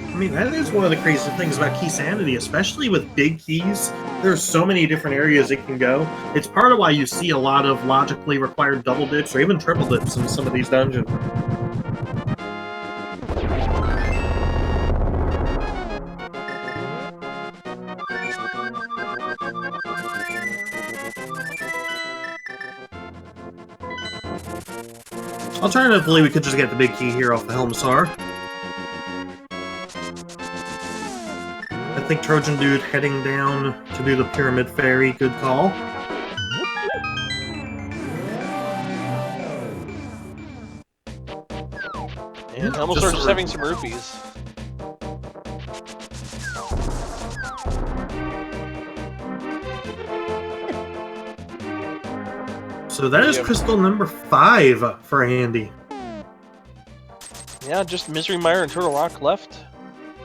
I mean, that is one of the crazy things about Keysanity, especially with big keys. There's so many different areas it can go. It's part of why you see a lot of logically required double dips or even triple dips in some of these dungeons. Alternatively, we could just get the big key here off the Helmsar. I think Trojan Dude heading down to do the Pyramid Fairy, good call.
And almost started just having some rupees.
So that is crystal number 5 for Andy.
Yeah, just Misery Mire and Turtle Rock left.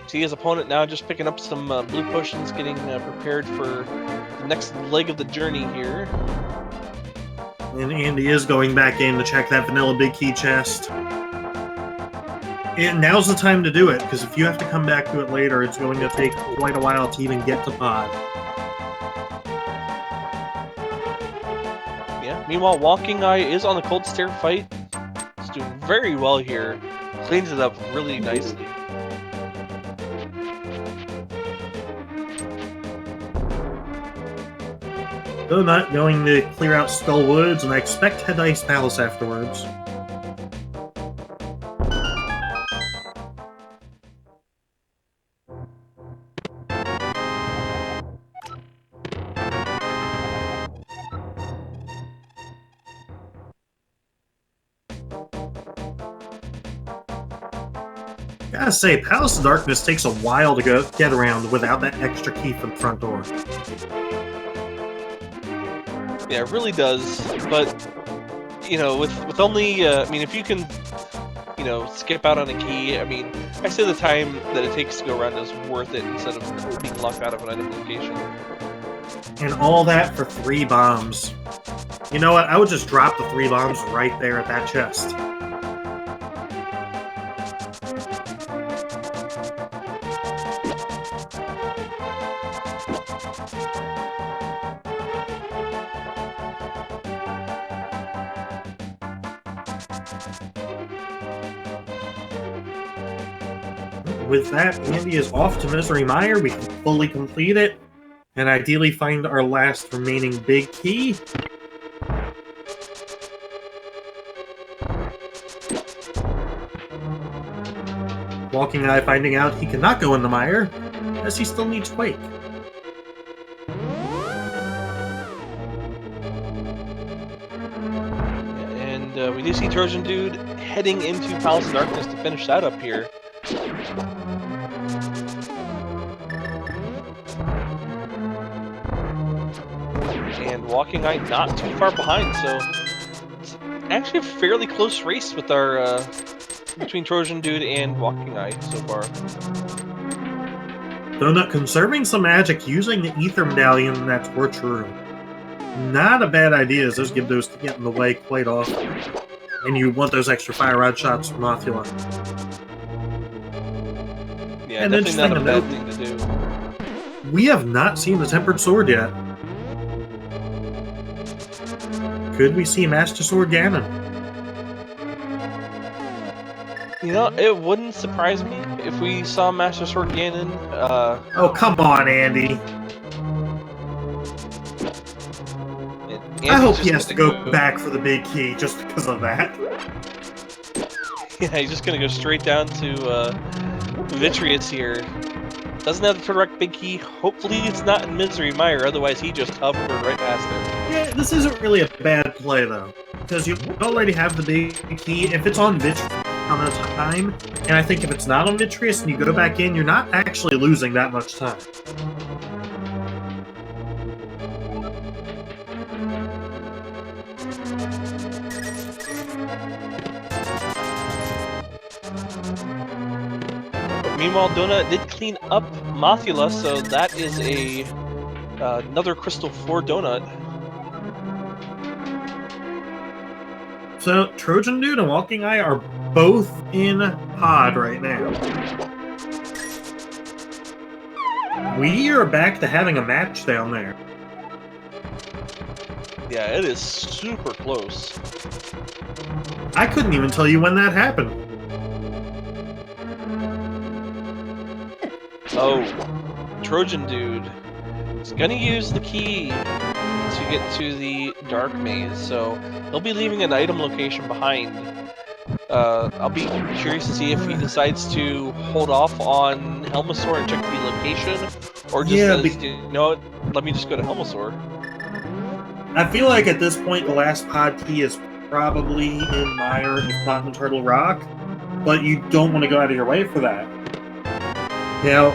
See his opponent now just picking up some blue potions, getting prepared for the next leg of the journey here.
And Andy is going back in to check that vanilla big key chest. And now's the time to do it, because if you have to come back to it later, it's going to take quite a while to even get to pod.
Yeah, meanwhile, Walking Eye is on the Cold Stare fight. He's doing very well here. Cleans it up really nicely.
Though not going to clear out Skull Woods, and I expect head to Ice Palace afterwards. Gotta say, Palace of Darkness takes a while to get around without that extra key for the front door.
Yeah, it really does. But you know, with only, I mean, if you can, you know, skip out on a key. I mean, I say the time that it takes to go around is worth it instead of being locked out of an item location.
And all that for 3 bombs. You know what? I would just drop the 3 bombs right there at that chest. With that, Andy is off to Misery Mire. We can fully complete it, and ideally find our last remaining big key. Walking Eye finding out he cannot go in the mire, as he still needs Quake.
And we do see Trojan Dude heading into Palace of Darkness to finish that up here. And Walking Eye not too far behind, so it's actually a fairly close race with our between Trojan Dude and Walking Eye so far.
Donut conserving some magic using the Ether Medallion in that Torch Room. Not a bad idea, as those give those to get in the way quite often. And you want those extra Fire Rod shots from Mothula.
Yeah, and definitely not a bad thing to do.
We have not seen the Tempered Sword yet. Could we see Master Sword Ganon?
You know, it wouldn't surprise me if we saw Master Sword Ganon.
Oh, come on, Andy. I hope he has to go back for the big key just because of that.
Yeah, he's just gonna go straight down to Vitreous here. Doesn't have the correct big key. Hopefully it's not in Misery Mire, otherwise he just hovered right past it.
Yeah, this isn't really a bad play, though. Because you already have the big key. If it's on Vitreous on the time, and I think if it's not on Vitreous and you go back in, you're not actually losing that much time.
Meanwhile, Donut did clean up Mothula, so that is a another crystal for Donut.
So, Trojan Dude and Walking Eye are both in Pod right now. We are back to having a match down there.
Yeah, it is super close.
I couldn't even tell you when that happened.
Oh, Trojan Dude is gonna use the key to get to the Dark Maze, so he'll be leaving an item location behind. I'll be curious to see if he decides to hold off on Helmasaur and check the location, or just says, you know what, let me just go to Helmasaur.
I feel like at this point the last pod key is probably in Mire, if not in Turtle Rock, but you don't want to go out of your way for that. Now,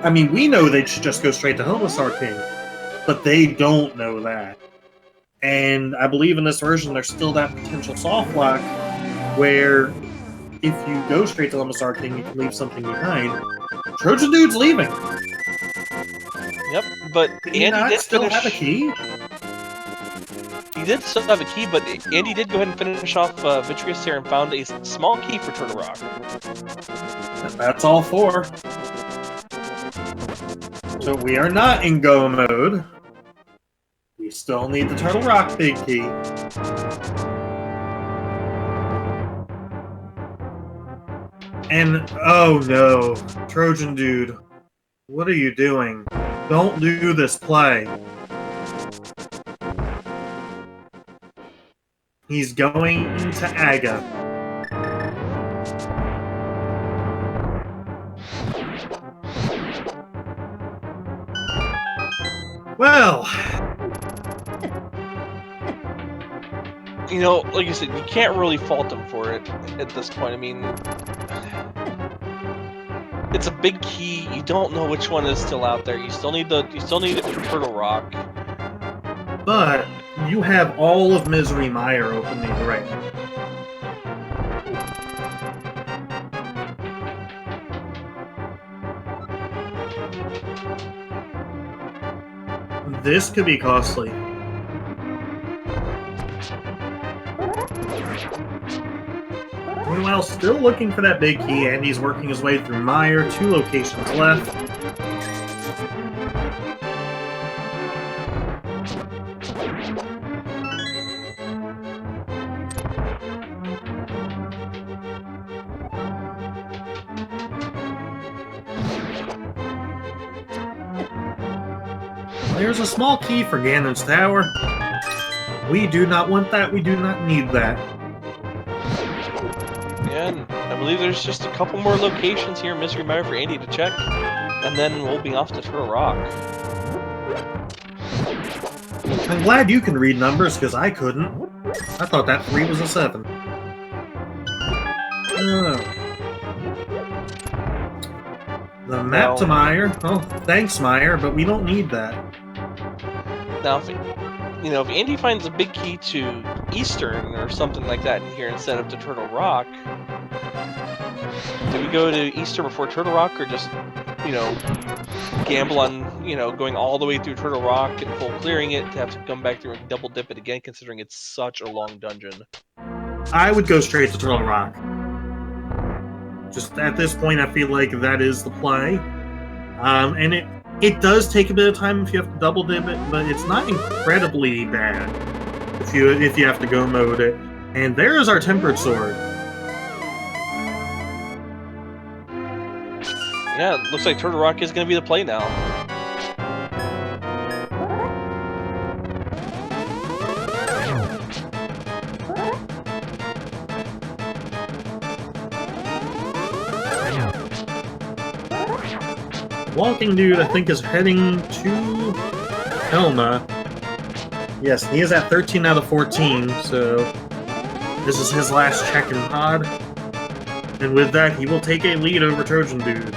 I mean, we know they should just go straight to Helmasaur King, but they don't know that. And I believe in this version there's still that potential soft lock where if you go straight to Helmasaur King, you can leave something behind. Trojan Dude's leaving.
Yep, but Andy did
still have a key?
He did still have a key, but Andy did go ahead and finish off Vitreous here and found a small key for Turtle Rock.
That's all 4. So we are not in go mode. We still need the Turtle Rock big key. And, oh no, Trojan Dude, what are you doing? Don't do this play. He's going to Aga. Well,
you know, like I said, you can't really fault him for it at this point. I mean, it's a big key. You don't know which one is still out there. You still need it for Turtle Rock.
But You have all of Misery Mire open right now. This could be costly. Meanwhile, still looking for that big key, Andy's working his way through Mire, 2 locations left. There's a small key for Ganon's Tower. We do not want that, we do not need that.
And I believe there's just a couple more locations here in Mystery Mire for Andy to check, and then we'll be off to Turtle Rock.
I'm glad you can read numbers, because I couldn't. I thought that 3 was a 7. The map to Mire. Oh, thanks, Mire, but we don't need that.
Now, if Andy finds a big key to Eastern or something like that in here instead of to Turtle Rock, do we go to Eastern before Turtle Rock, or just, gamble on, going all the way through Turtle Rock and full clearing it to have to come back through and double dip it again, considering it's such a long dungeon?
I would go straight to Turtle Rock. Just at this point, I feel like that is the play. And it does take a bit of time if you have to double dip it, but it's not incredibly bad if you have to go mode it. And there is our Tempered Sword.
Yeah, it looks like Turtle Rock is going to be the play now.
Walking Dude, I think, is heading to Helma. Yes, he is at 13 out of 14, so this is his last check in pod. And with that, he will take a lead over Trojan Dude.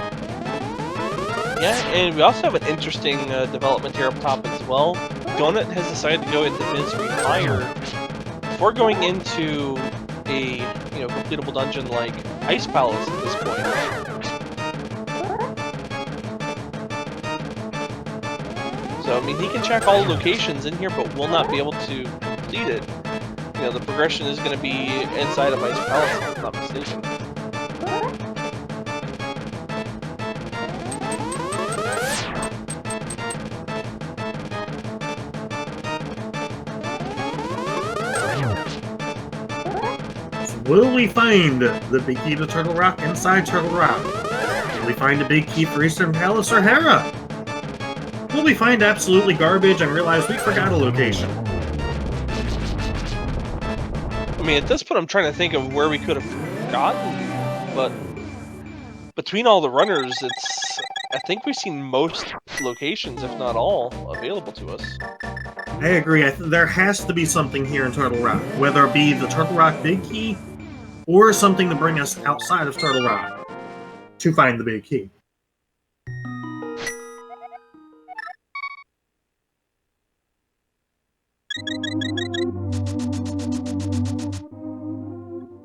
Yeah, and we also have an interesting development here up top as well. Dohnut has decided to go into Misery Mire before going into a completable dungeon like Ice Palace at this point. So, I mean, he can check all the locations in here, but will not be able to complete it. The progression is going to be inside of Ice Palace, if I'm not mistaken.
Will we find the big key to Turtle Rock inside Turtle Rock? Will we find a big key for Eastern Palace or Hera? Will we find absolutely garbage and realize we forgot a location?
I mean, at this point, I'm trying to think of where we could have forgotten, but between all the runners, I think we've seen most locations, if not all, available to us.
I agree. There has to be something here in Turtle Rock, whether it be the Turtle Rock Big Key or something to bring us outside of Turtle Rock to find the Big Key.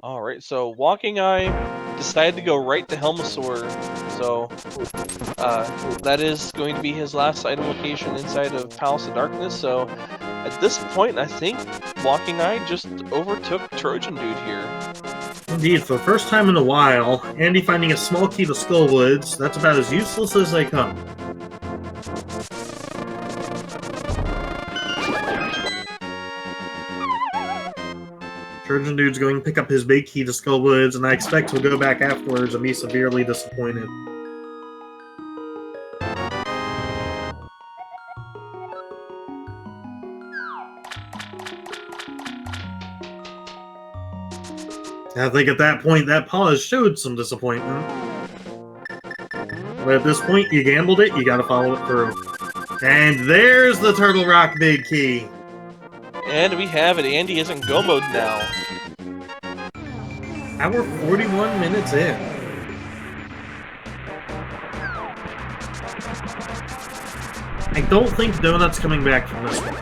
Alright, so Walking Eye decided to go right to Helmasaur, so that is going to be his last item location inside of Palace of Darkness. So at this point, I think Walking Eye just overtook Trojan Dude here.
Indeed, for the first time in a while, Andy finding a small key to Skullwoods, that's about as useless as they come. Trojan Dude's going to pick up his big key to Skullwoods, and I expect he'll go back afterwards and be severely disappointed. I think at that point, that pause showed some disappointment. But at this point, you gambled it, you gotta follow it through. And there's the Turtle Rock Big Key!
And we have it. Andy is in go mode now.
And we're 41 minutes in. I don't think Dohnut's coming back from this one.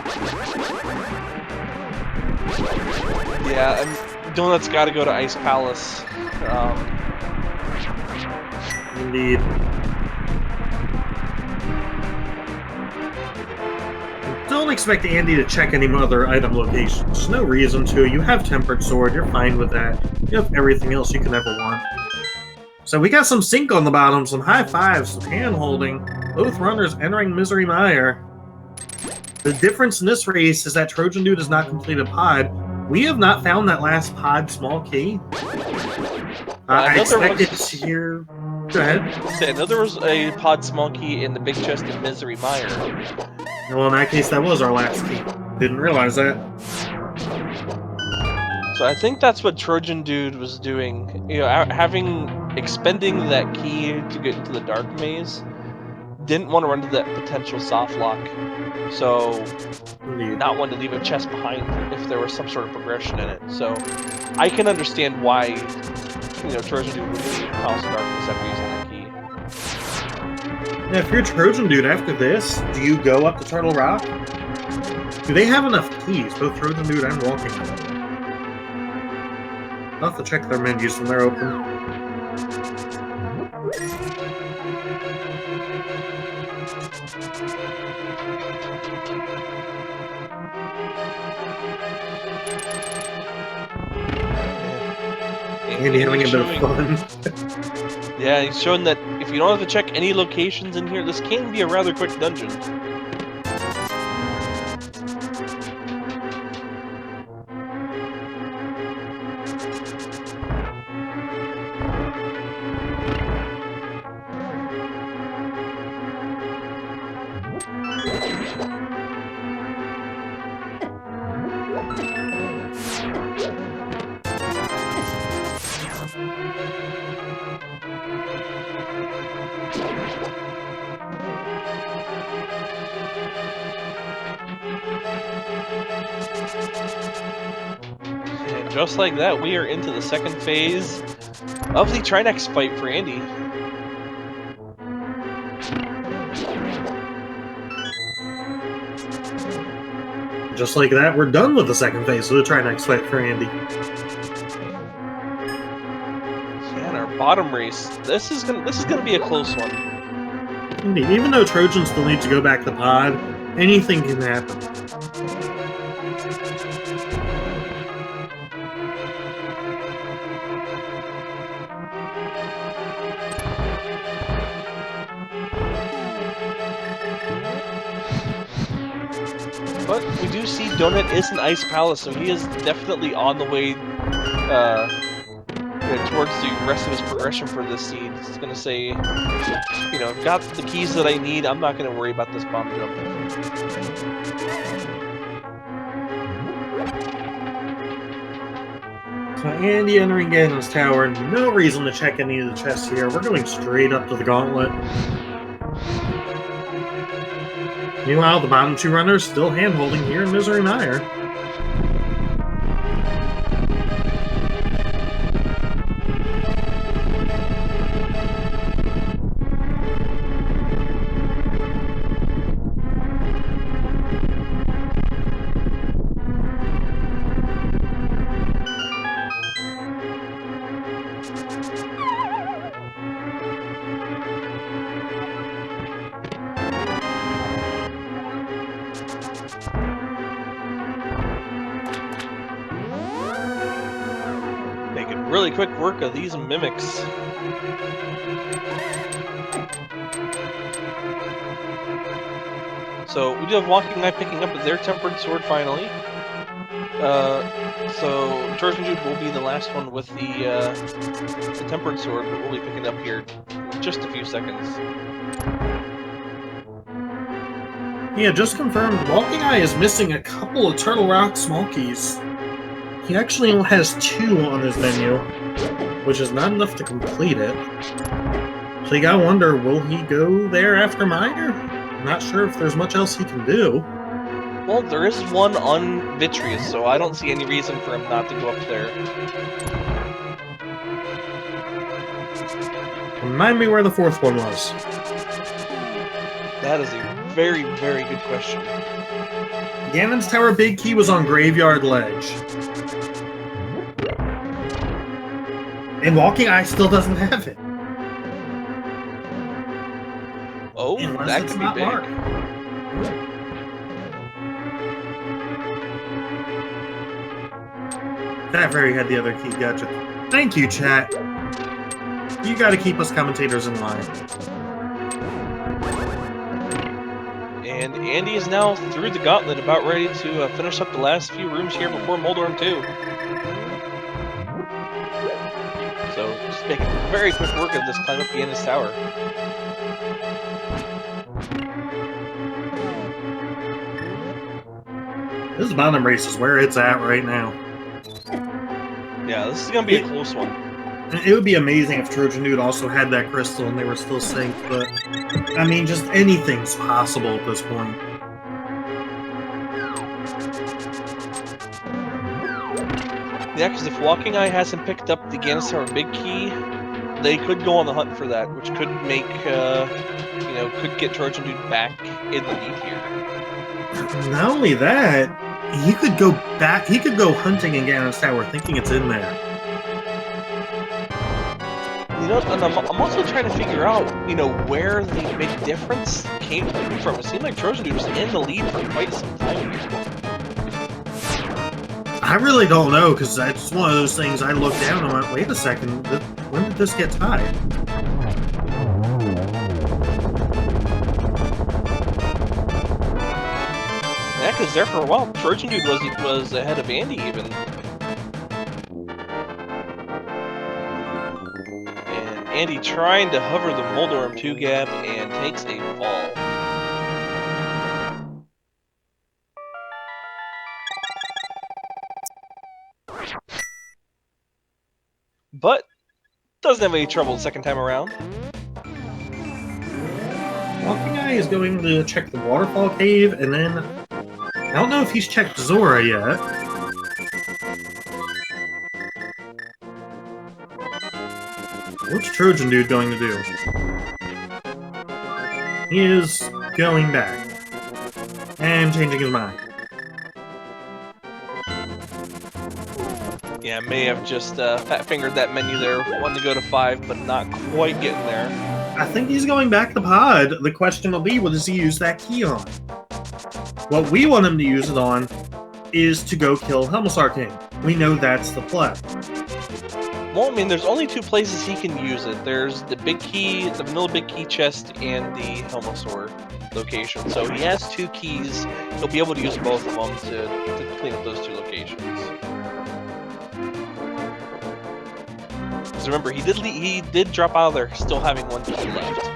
Yeah, and Donut's got to go to Ice Palace.
Indeed. Don't expect Andy to check any other item locations. There's no reason to. You have Tempered Sword, you're fine with that. You have everything else you can ever want. So we got some sync on the bottom, some high fives, some hand holding. Both runners entering Misery Mire. The difference in this race is that Trojan Dude has not completed pod. We have not found that last pod small key. I expect it's here. Go ahead.
I know there was a pod small key in the big chest in Misery Mire.
Well, in that case, that was our last key. Didn't realize that.
So I think that's what Trojan Dude was doing. You know, expending that key to get into the dark maze, didn't want to run to that potential soft lock. So, not want to leave a chest behind if there was some sort of progression in it. So, I can understand why, Trojan Dude would be House of Darkness after using that key.
Yeah, if you're Trojan Dude after this, do you go up to Turtle Rock? Do they have enough keys, both Trojan Dude and Walking? I'll have to check their menus when they're open. Andy having a bit of fun.
Yeah, he's showing that if you don't have to check any locations in here, this can be a rather quick dungeon. And just like that, we are into the second phase of the Trinex fight for Andy.
Just like that, we're done with the second phase of the Trinex fight for Andy.
Yeah, and our bottom race. This is gonna be a close one.
Indeed, even though Trojans still need to go back to pod, anything can happen.
But we do see Donut is in Ice Palace, so he is definitely on the way towards the rest of his progression for this seed. It's gonna say, I've got the keys that I need. I'm not gonna worry about this bomb jump.
So Andy entering Ganon's Tower. No reason to check any of the chests here. We're going straight up to the gauntlet. Meanwhile, the bottom two runners still hand-holding here in Misery Mire.
Really quick work of these mimics. So we do have Walking Eye picking up their Tempered Sword finally. So Trojan Dude will be the last one with the Tempered Sword, but we'll be picking up here in just a few seconds.
Yeah, just confirmed. Walking Eye is missing a couple of Turtle Rock small keys. He actually only has 2 on his menu, which is not enough to complete it. So you gotta wonder, will he go there after Mire? Not sure if there's much else he can do.
Well, there is one on Vitreous, so I don't see any reason for him not to go up there.
Remind me where the 4th one was.
That is a very, very good question.
Ganon's Tower Big Key was on Graveyard Ledge. And Walking Eye still doesn't have it.
Oh,
Unless
that
it's
could be
not
big.
Mark. That Fairy had the other key, gotcha. Thank you, chat. You gotta keep us commentators in line.
And Andy is now through the gauntlet, about ready to finish up the last few rooms here before Moldorm 2. So, just making very quick work of this climb up the Ennis Tower.
This bottom race is where it's at right now.
Yeah, this is going to be a close one.
It would be amazing if trojandude also had that crystal and they were still synced, but I mean, just anything's possible at this point.
Yeah, because if Walking Eye hasn't picked up the Ganis Tower big key, they could go on the hunt for that, which could make, could get trojandude back in the lead here.
Not only that, he could go back. He could go hunting in Ganis Tower, thinking it's in there.
You know, and I'm also trying to figure out, where the big difference came from. It seemed like trojandude was in the lead for quite some time here.
I really don't know, because that's one of those things I looked down and went, wait a second, when did this get tied?
Yeah, because there for a while, trojandude was ahead of Andy even. And Andy trying to hover the Moldorm 2 gap and takes a fall. But doesn't have any trouble the second time around.
Walking Eye is going to check the waterfall cave, and then I don't know if he's checked Zora yet. What's trojandude going to do? He is going back and changing his mind.
Yeah, may have just fat-fingered that menu there, wanting to go to 5, but not quite getting there.
I think he's going back to pod. The question will be, what does he use that key on? What we want him to use it on is to go kill Helmsar King. We know that's the play.
Well, I mean, there's only 2 places he can use it. There's the big key, the vanilla big key chest, and the Helmsar location. So he has 2 keys. He'll be able to use both of them to clean up those 2 locations. Because remember, he did drop out of there, still having 1 key left.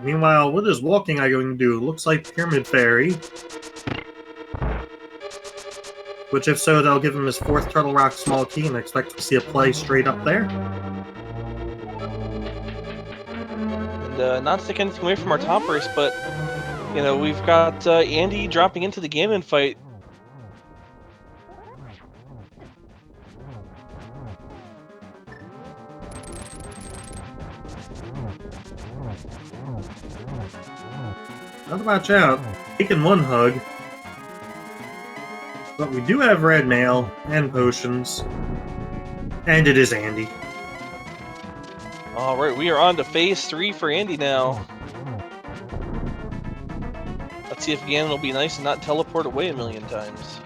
Meanwhile, what is Walking Eye going to do? Looks like Pyramid Fairy. Which, if so, that'll give him his 4th Turtle Rock small key, and I expect to see a play straight up there.
And not to take anything away from our top race, but, we've got Andy dropping into the Ganon fight.
Not to watch out. Taking 1 hug. But we do have red mail and potions. And it is Andy.
Alright, we are on to phase 3 for Andy now. Let's see if Ganon will be nice and not teleport away a million times.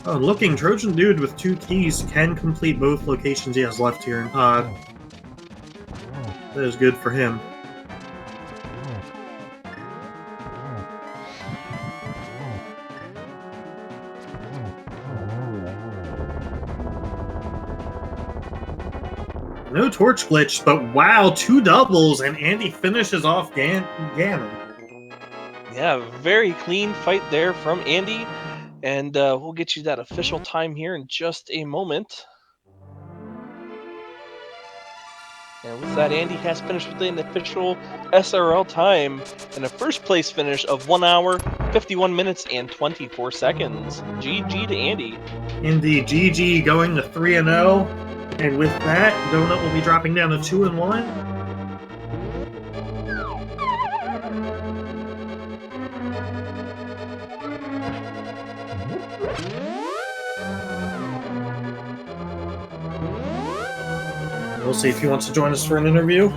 Oh, looking, trojandude with 2 keys can complete both locations he has left here in pod. That is good for him. No torch glitch, but wow, 2 doubles, and Andy finishes off Ganon.
Yeah, very clean fight there from Andy, and we'll get you that official time here in just a moment. And with that, Andy has finished with an official SRL time and a first place finish of 1 hour, 51 minutes, and 24 seconds. GG to Andy.
Indeed, GG going to 3-0. And with that, Donut will be dropping down to 2-1. see if he wants to join us for an interview.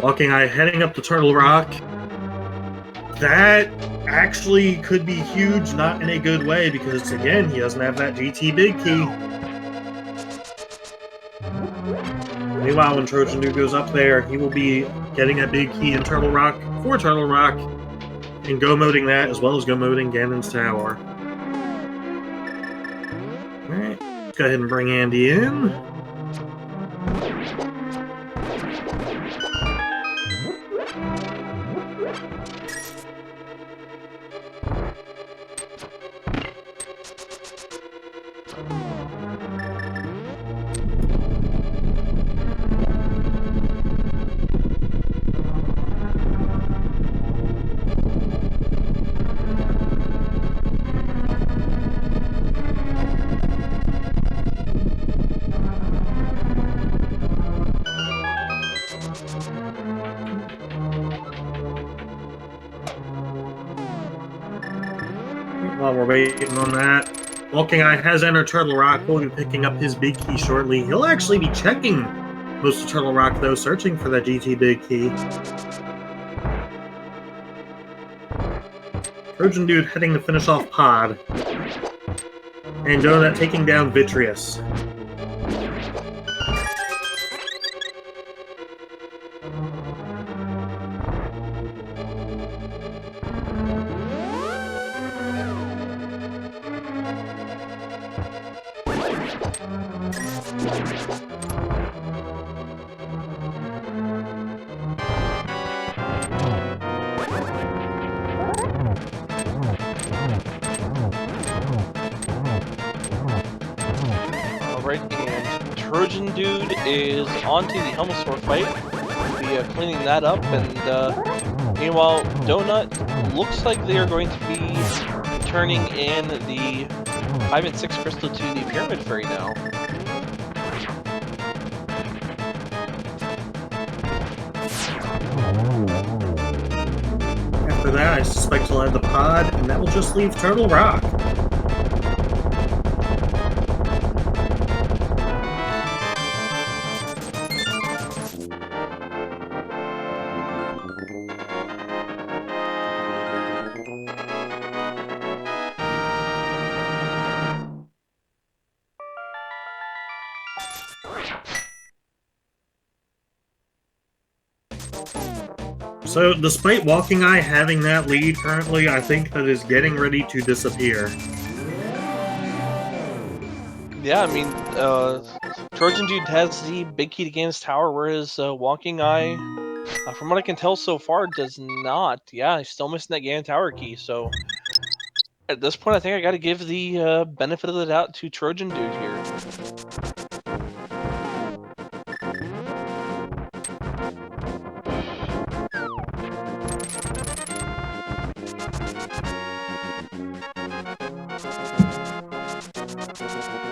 Walking Eye heading up to Turtle Rock. That actually could be huge, not in a good way, because again, he doesn't have that GT Big Key. Meanwhile, when Trojan Dude goes up there, he will be getting a big key in Turtle Rock for Turtle Rock and go-moding that as well as go-moding Ganon's Tower. Alright, let's go ahead and bring Andy in. While we're waiting on that, Walking Eye has entered Turtle Rock. Will be picking up his big key shortly. He'll actually be checking most of Turtle Rock, though, searching for that GT big key. Trojan Dude heading to finish off Pod. And Donut taking down Vitreous.
And Trojan Dude is onto the Helmosaur fight. We'll be cleaning that up, and meanwhile, Donut looks like they are going to be turning in the 5 and 6 crystal to the Pyramid Fairy now.
After that, I suspect he'll have the Pod, and that will just leave Turtle Rock. So, despite Walking Eye having that lead currently, I think that is getting ready to disappear.
Yeah, I mean, Trojan Dude has the big key to Ganon's Tower, whereas Walking Eye, from what I can tell so far, does not. Yeah, he's still missing that Ganon Tower key, so at this point I think I gotta give the benefit of the doubt to Trojan Dude here.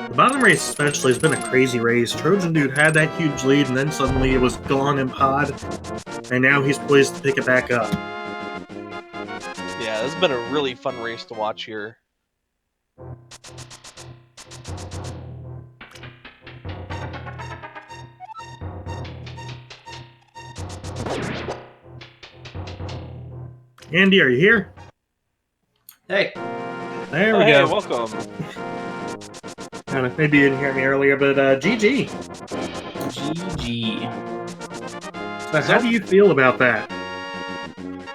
The bottom race especially has been a crazy race. Trojan Dude had that huge lead, and then suddenly it was gone in Pod, and now he's poised to pick it back up.
Yeah, this has been a really fun race to watch here.
Andy, are you here?
Hey.
There we
Hey,
go.
welcome.
Maybe you didn't hear me earlier, but GG.
GG.
So how do you feel about that?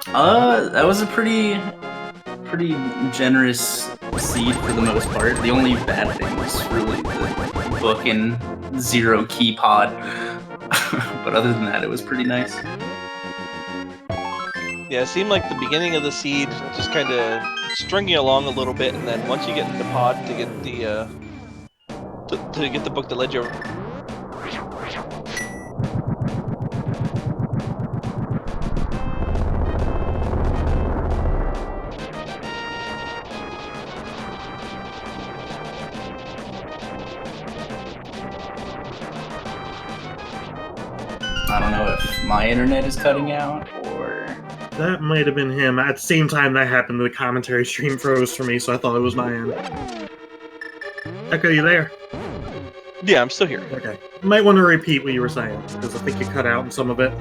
That was a pretty generous seed for the most part. The only bad thing was really the book and 0 key pod. But other than that, it was pretty nice.
Yeah, it seemed like the beginning of the seed just kind of stringing along a little bit, and then once you get into Pod to get the to get the book that led you over.
I don't know if my internet is cutting out or...
That might have been him. At the same time that happened, the commentary stream froze for me, so I thought it was my end. Echo, you there?
Yeah, I'm still here.
Okay. You might want to repeat what you were saying, because I think you cut out in some of it.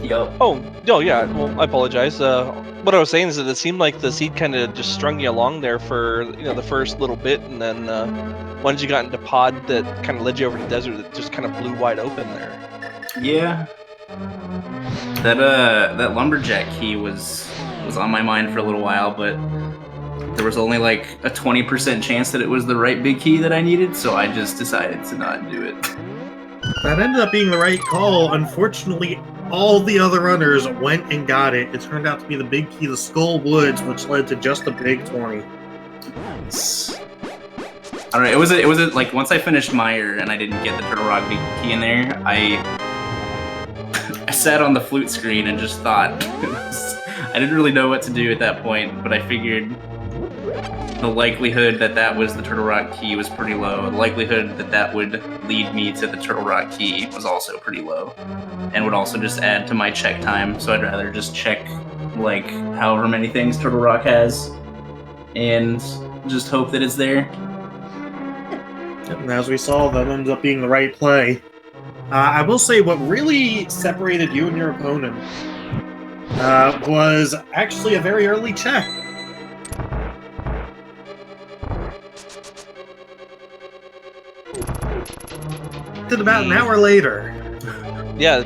Yup.
Oh, yeah. Well, I apologize. What I was saying is that it seemed like the seed kind of just strung you along there for the first little bit, and then once you got into pod that kind of led you over to desert, that just kind of blew wide open there.
Yeah. That lumberjack key was on my mind for a little while, but there was only like a 20% chance that it was the right big key that I needed, so I just decided to not do it.
That ended up being the right call. Unfortunately, all the other runners went and got it. It turned out to be the big key, the Skull Woods, which led to just a big 20.
Nice. I don't know. It was like once I finished Meyer and I didn't get the Turtle Rock big key in there, I sat on the flute screen and just thought. I didn't really know what to do at that point, but I figured the likelihood that was the Turtle Rock key was pretty low. The likelihood that would lead me to the Turtle Rock key was also pretty low, and would also just add to my check time. So I'd rather just check like however many things Turtle Rock has, and just hope that it's there.
And as we saw, that ended up being the right play. I will say what really separated you and your opponent was actually a very early check. Did about an hour later.
Yeah.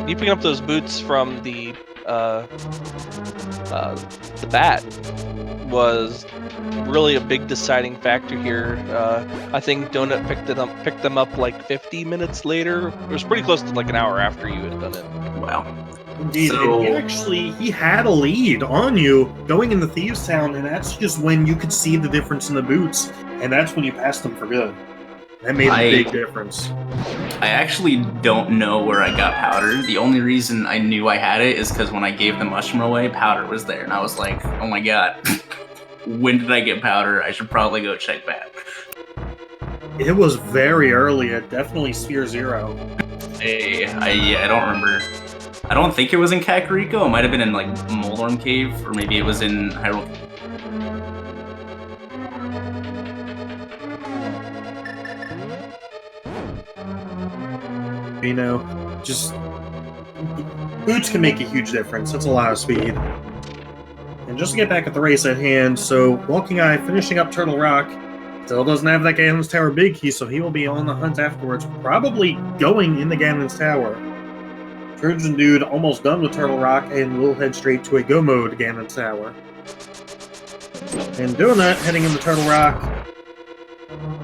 You picking up those boots from the bat was really a big deciding factor here. I think Donut picked them up like 50 minutes later. It was pretty close to like an hour after you had done it.
Wow.
Indeed,
So-
and he had a lead on you going into Thieves Town, and that's just when you could see the difference in the boots, and that's when you passed them for good. That made a big difference.
I actually don't know where I got powder. The only reason I knew I had it is because when I gave the mushroom away, powder was there, and I was like, oh my god. When did I get powder? I should probably go check back.
It was very early, definitely Sphere 0.
Hey, I don't remember. I don't think it was in Kakariko. It might have been in like Moldorm Cave, or maybe it was in Hyrule.
Just boots can make a huge difference. That's a lot of speed. And just to get back at the race at hand, so Walking Eye finishing up Turtle Rock, still doesn't have that Ganon's Tower big key, so he will be on the hunt afterwards, probably going in the Ganon's Tower. Trojan Dude almost done with Turtle Rock, and will head straight to a go mode Ganon's Tower. And doing that, heading into Turtle Rock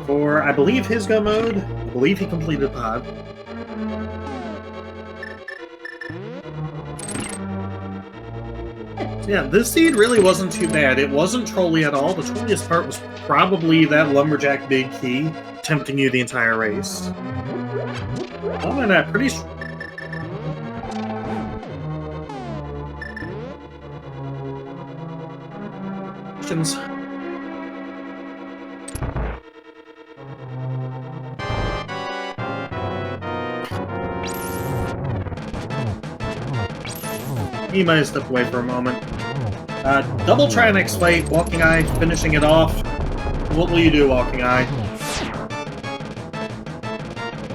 for, I believe, his go mode. I believe he completed pod. Yeah, this seed really wasn't too bad. It wasn't trolly at all. The trolliest part was probably that lumberjack big key tempting you the entire race. Other than that, pretty... Questions? He might have stepped away for a moment. Double try next fight, Walking Eye finishing it off. What will you do, Walking Eye?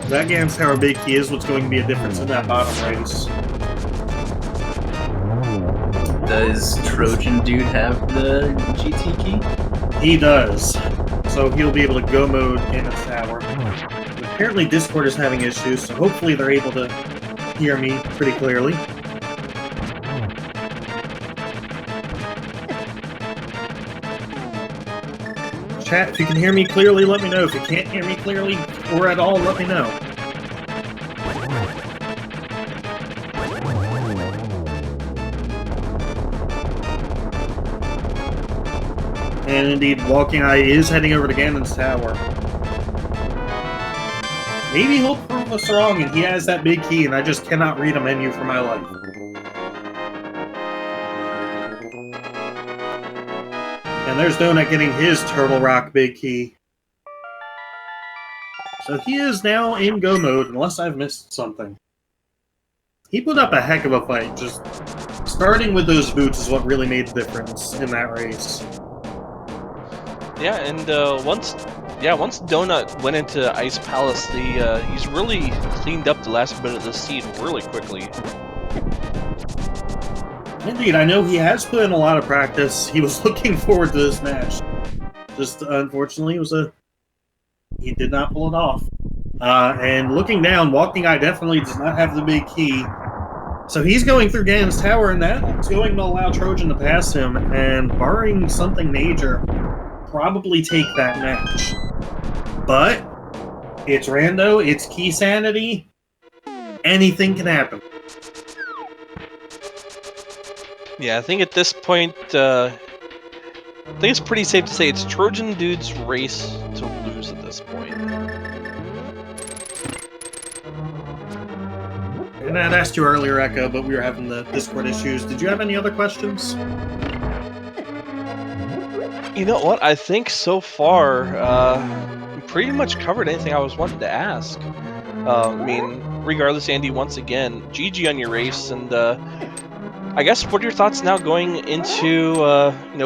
That Ganon's Tower big key is what's going to be a difference in that bottom race.
Does Trojan Dude have the GT key?
He does. So he'll be able to go mode Ganon's Tower. Apparently Discord is having issues, so hopefully they're able to hear me pretty clearly. Chat, if you can hear me clearly, let me know. If you can't hear me clearly or at all, let me know. And indeed, Walking Eye is heading over to Ganon's Tower. Maybe he'll prove us wrong and he has that big key and I just cannot read a menu for my life. And there's Donut getting his Turtle Rock big key. So he is now in go mode, unless I've missed something. he put up a heck of a fight. Just starting with those boots is what really made the difference in that race.
Yeah, and once Donut went into Ice Palace, he's really cleaned up the last bit of the seed really quickly.
Indeed, I know he has put in a lot of practice. He was looking forward to this match. Just unfortunately, he did not pull it off. And looking down, Walking Eye definitely does not have the big key. So he's going through Ganon's Tower, and that's going to allow Trojan to pass him, and barring something major, probably take that match. But it's Rando, it's Keysanity, anything can happen.
Yeah, I think at this point, I think it's pretty safe to say it's Trojan Dude's race to lose at this point.
And I'd asked you earlier, Echo, but we were having the Discord issues. Did you have any other questions?
You know what? I think so far, we pretty much covered anything I was wanting to ask. I mean, regardless, Andy, once again, GG on your race, and I guess what are your thoughts now going into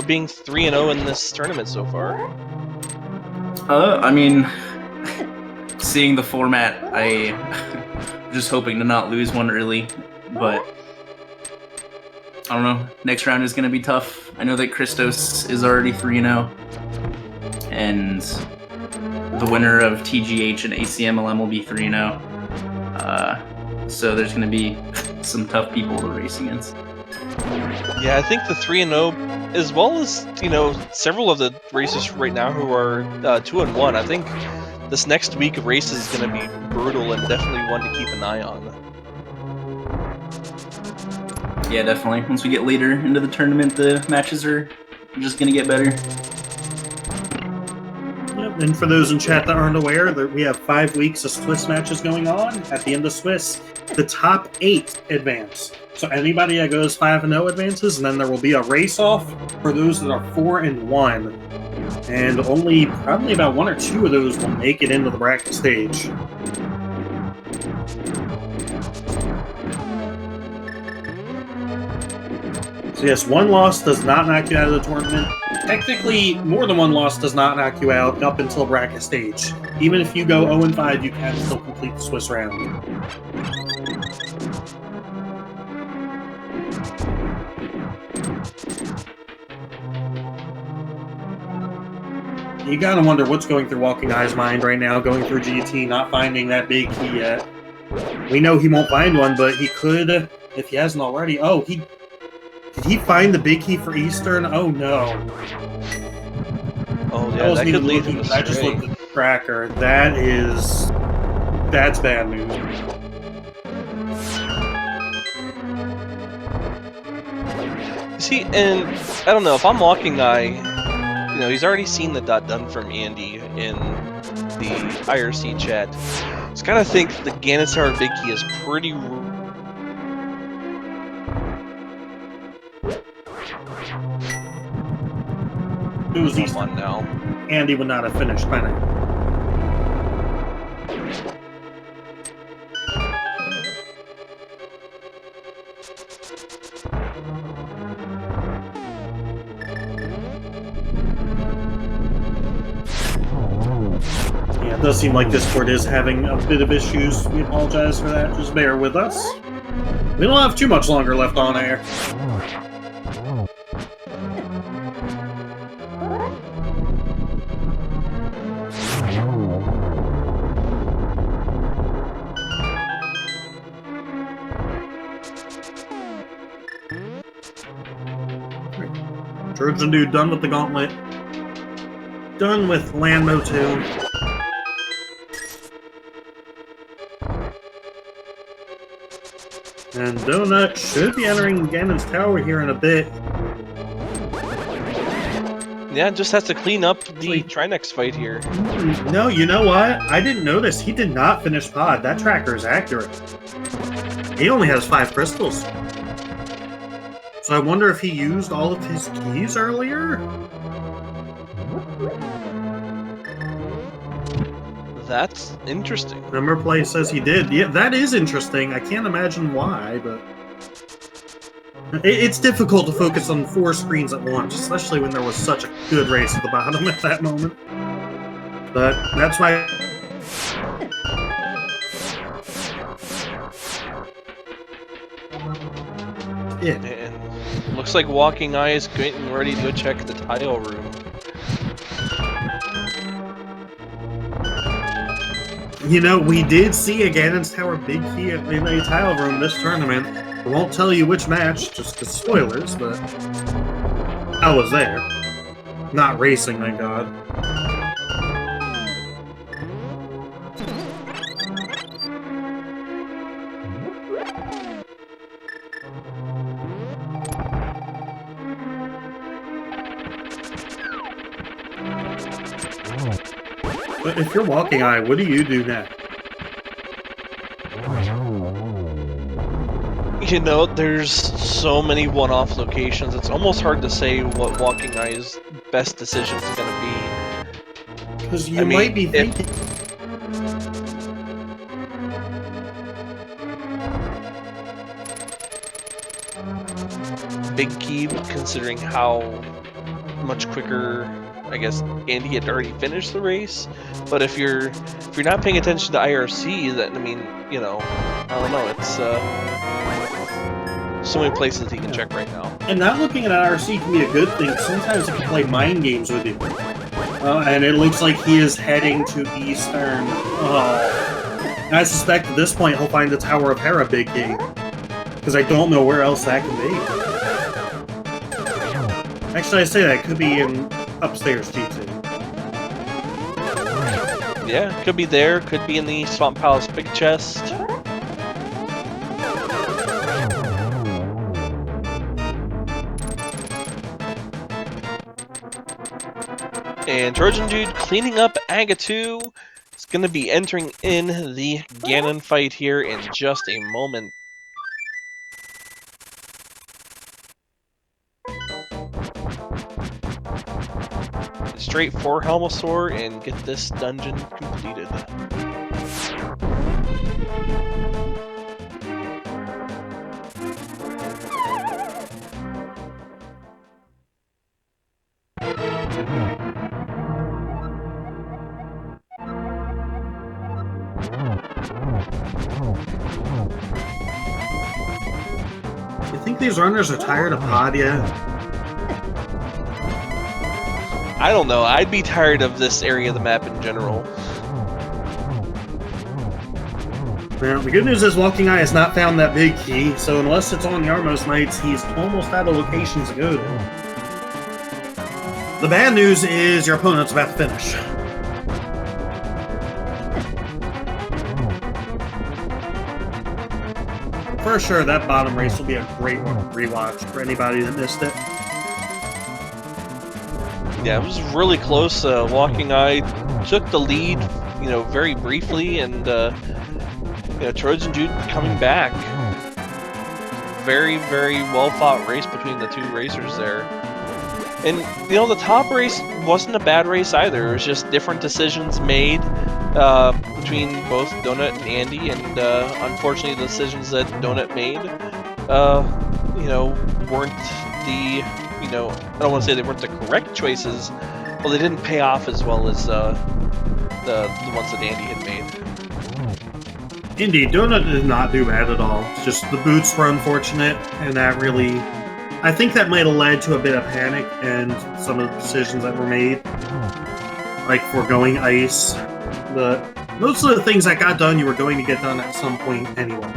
being 3-0 in this tournament so far?
I mean, seeing the format, I just hoping to not lose one early, but I don't know. Next round is going to be tough. I know that Christos is already 3-0, and the winner of TGH and ACMLM will be 3-0. So there's going to be some tough people to race against.
Yeah, I think the 3-0, as well as several of the races right now who are 2-1. I think this next week of races is going to be brutal and definitely one to keep an eye on.
Yeah, definitely. Once we get later into the tournament, the matches are just going to get better.
Yep, and for those in chat that aren't aware, we have 5 weeks of Swiss matches going on. At the end of Swiss, the top 8 advance. So anybody that goes 5-0 advances, and then there will be a race-off for those that are 4-1. And only probably about 1 or 2 of those will make it into the bracket stage. So yes, 1 loss does not knock you out of the tournament. Technically, more than 1 loss does not knock you out up until bracket stage. Even if you go 0-5, you can still complete the Swiss round. You gotta wonder what's going through Walking Eye's mind right now, going through GT, not finding that big key yet. We know he won't find one, but he could, if he hasn't already. Oh, did he find the big key for Eastern? Oh no.
Oh yeah, that could lead him astray.
I just looked at the tracker. That's bad news.
See, and I don't know, if I'm Walking Eye, he's already seen the dot done from Andy in the IRC chat. Just kind of think the Ganon's Tower big key is pretty.
It was
Come on now.
Andy would not have finished by now. Yeah, it does seem like Discord is having a bit of issues. We apologize for that. Just bear with us. We don't have too much longer left on air. Trojan Dude done with the gauntlet. Done with Landmo 2. And Donut should be entering Ganon's Tower here in a bit.
Yeah, just has to clean up the Trinex fight here.
No, you know what? I didn't notice. He did not finish pod. That tracker is accurate. He only has 5 crystals. So I wonder if he used all of his keys earlier?
That's interesting.
Number play says he did. Yeah, that is interesting. I can't imagine why, but it's difficult to focus on 4 screens at once, especially when there was such a good race at the bottom at that moment. But that's why. Yeah.
And looks like Walking Eye is getting ready to go check the tile room.
You know, we did see a Ganon's Tower big key in a tile room this tournament. I won't tell you which match, just because spoilers, but I was there. Not racing, thank God. But if you're Walking Eye, what do you do next?
You know, there's so many one-off locations, it's almost hard to say what Walking Eye's best decision is going to be.
Because you might be thinking...
Big key, considering how much quicker, I guess, Andy had already finished the race. But if you're not paying attention to IRC, then, I mean, you know, I don't know, it's so many places he can check right now.
And not looking at IRC can be a good thing. Sometimes it can play mind games with you. And it looks like he is heading to Eastern. And I suspect at this point he'll find the Tower of Hera big key. Because I don't know where else that can be. Actually, I say that. It could be in upstairs G2.
Yeah, could be there, could be in the Swamp Palace big chest. And Trojan Dude cleaning up Aga 2 is going to be entering in the Ganon fight here in just a moment. Straight for Helmosaur and get this dungeon completed.
You think these runners are tired of Pod yet?
I don't know, I'd be tired of this area of the map in general.
Well, the good news is Walking Eye has not found that big key, so unless it's on Yarmos Nights, he's almost out of locations to go to. The bad news is your opponent's about to finish. For sure, that bottom race will be a great one to rewatch for anybody that missed it.
Yeah, it was really close. Walking Eye took the lead, you know, very briefly, and you know, Trojan Dude coming back. Very, very well-fought race between the two racers there. And, you know, the top race wasn't a bad race either. It was just different decisions made between both Donut and Andy, and unfortunately the decisions that Donut made, you know, weren't the, you know, I don't want to say they weren't the correct choices, but they didn't pay off as well as the ones that Andy had made.
Indeed, Donut did not do bad at all. It's just the boots were unfortunate, and that really... I think that might have led to a bit of panic and some of the decisions that were made. Like foregoing ice. But most of the things that got done, you were going to get done at some point anyway.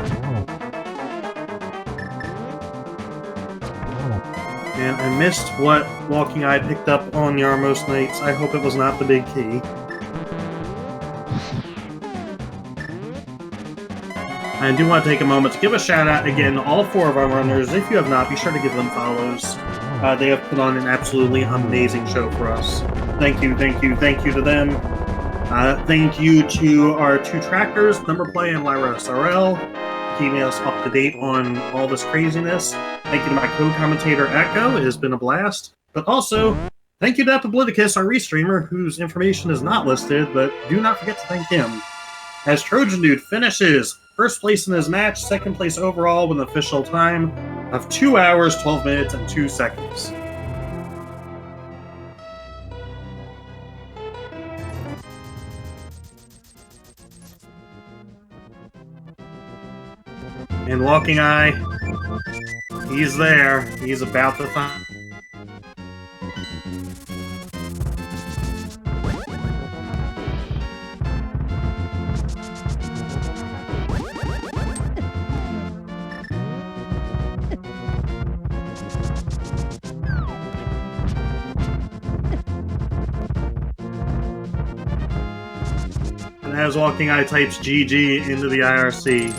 And I missed what Walking Eye picked up on Yarmos Nights. I hope it was not the big key. I do want to take a moment to give a shout out again to all 4 of our runners. If you have not, be sure to give them follows. They have put on an absolutely amazing show for us. Thank you, thank you, thank you to them. Thank you to our 2 trackers, Number Play and Lyra SRL, keeping us up to date on all this craziness. Thank you to my co-commentator Echo. It has been a blast. But also, Thank you to Epibliticus, our restreamer, whose information is not listed, but do not forget to thank him. As Trojan Dude finishes first place in his match, second place overall with an official time of 2 hours, 12 minutes, and 2 seconds. And Walking Eye, he's there. He's about to find. And as Walking Eye types GG into the IRC,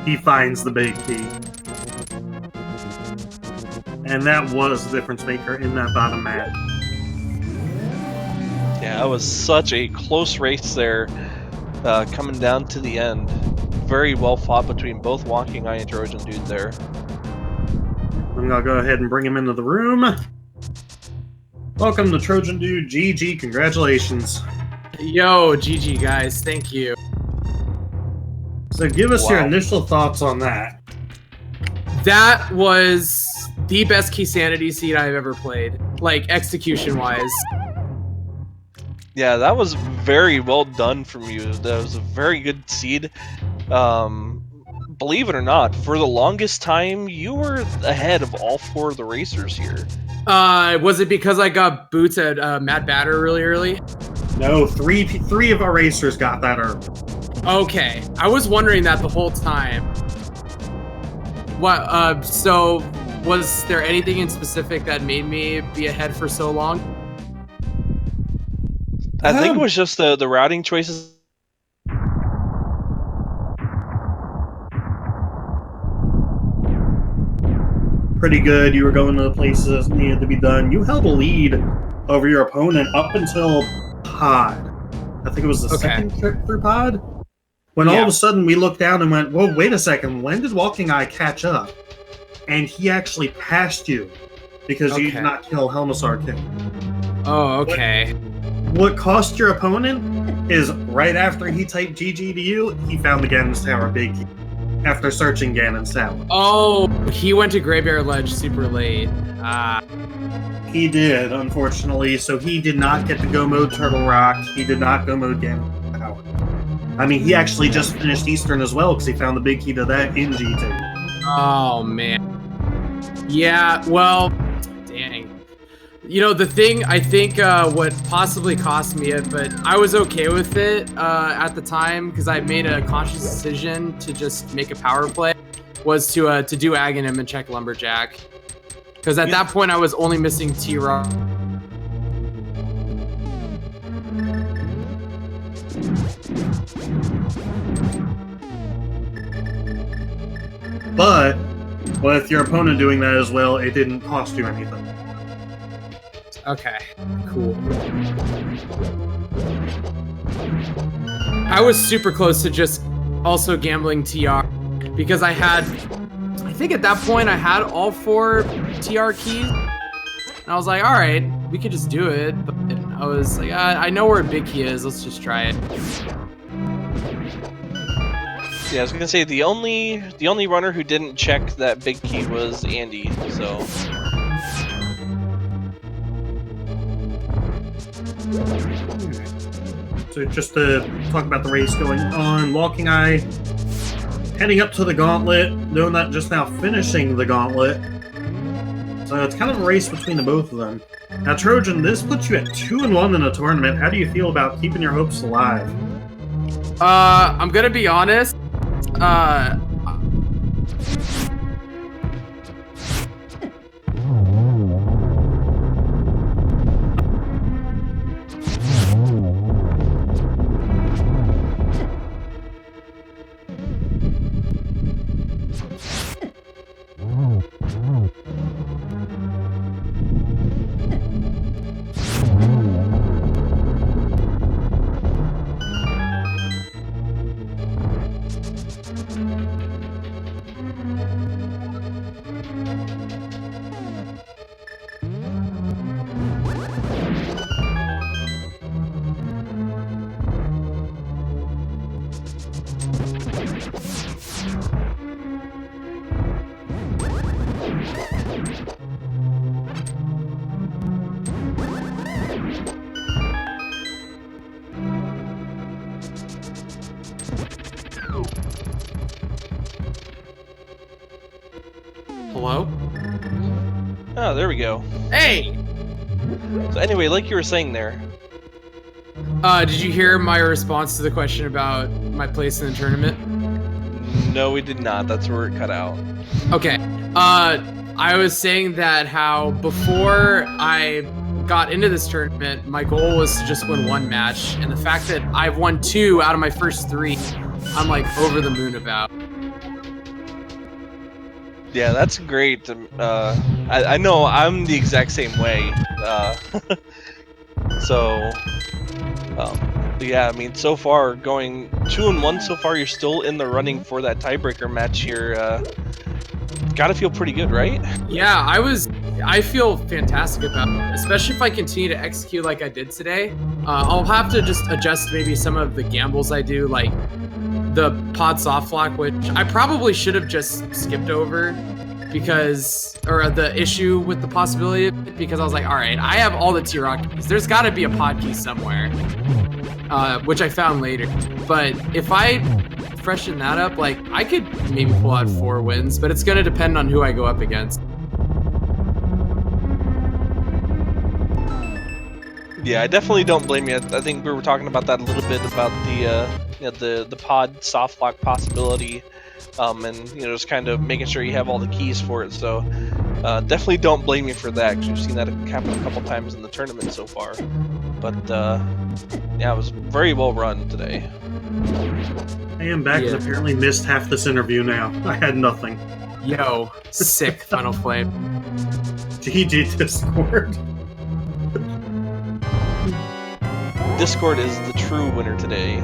he finds the big key. And that was the difference maker in that bottom match.
Yeah, it was such a close race there, coming down to the end. Very well fought between both Walking Eye and Trojan Dude there.
I'm gonna go ahead and bring him into the room. Welcome to Trojan Dude, GG, congratulations.
Yo, GG guys, thank you.
So give us your initial thoughts on that.
That was the best Keysanity seed I've ever played, like execution-wise.
Yeah, that was very well done from you. That was a very good seed. Believe it or not, for the longest time, you were ahead of all 4 of the racers here.
Was it because I got boots at Matt Batter really early?
No, three of our racers got that early.
Okay, I was wondering that the whole time. What? So was there anything in specific that made me be ahead for so long?
I think it was just the routing choices.
Pretty good. You were going to the places that needed to be done. You held a lead over your opponent up until pod. I think it was the second trip through pod. When all of a sudden we looked down and went, whoa, wait a second, when did Walking Eye catch up? And he actually passed you because you did not kill Helmasaur King.
Oh, okay.
What cost your opponent is right after he typed GG to you, he found the Ganon's Tower big key after searching Ganon's Tower.
Oh, he went to Graveyard Ledge super late.
He did, unfortunately, so he did not get to go mode Turtle Rock. He did not go mode Ganon's Tower. I mean, he actually just finished Eastern as well because he found the big key to that in G2.
Oh, man. Yeah, well, dang. You know, the thing, I think what possibly cost me it, but I was okay with it at the time because I made a conscious decision to just make a power play, was to do Aghanim and check Lumberjack. Because at that point, I was only missing T-Rock.
But with your opponent doing that as well, it didn't cost you anything.
Okay, cool. I was super close to just also gambling TR because I think at that point I had all 4 TR keys. And I was like, all right, we could just do it. But I was like, I know where a big key is. Let's just try it.
Yeah, I was gonna say the only runner who didn't check that big key was Andy. So.
So just to talk about the race going on, Walking Eye heading up to the gauntlet, Dohnut just now finishing the gauntlet. So it's kind of a race between the both of them. Now Trojan, this puts you at 2-1 in a tournament. How do you feel about keeping your hopes alive?
I'm gonna be honest.
Ah, there we go.
Hey!
So anyway, like you were saying there.
Did you hear my response to the question about my place in the tournament?
No, we did not. That's where it cut out.
Okay. I was saying that how before I got into this tournament, my goal was to just win one match, and the fact that I've won 2 out of my first 3, I'm like over the moon about.
Yeah, that's great. I know I'm the exact same way. So, yeah, I mean, so far going 2-1 so far. You're still in the running for that tiebreaker match here. Gotta feel pretty good, right?
Yeah, I feel fantastic about it, especially if I continue to execute like I did today. I'll have to just adjust maybe some of the gambles I do, like the pod soft lock, which I probably should have just skipped over or the issue with the possibility of it, because I was like, all right, I have all the T-Rock keys. There's got to be a pod key somewhere, which I found later. But if I freshen that up, like I could maybe pull out 4 wins, but it's going to depend on who I go up against.
Yeah, I definitely don't blame you. I think we were talking about that a little bit about the pod soft lock possibility, and just kind of making sure you have all the keys for it. So definitely don't blame you for that, because we've seen that happen a couple times in the tournament so far. But yeah, it was very well run today.
I am back because apparently missed half this interview now. I had nothing.
Yo, sick Final Flame.
GG Discord.
Discord is the true winner today.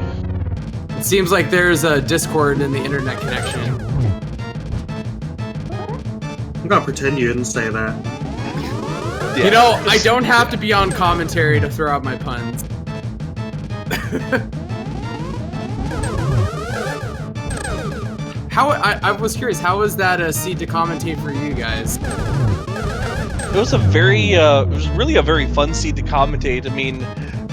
It seems like there's a Discord in the internet connection.
I'm gonna pretend you didn't say that.
Yeah,
you know, I don't have to be on commentary to throw out my puns. I was curious, how was that seed to commentate for you guys?
It was it was really a very fun seed to commentate. I mean,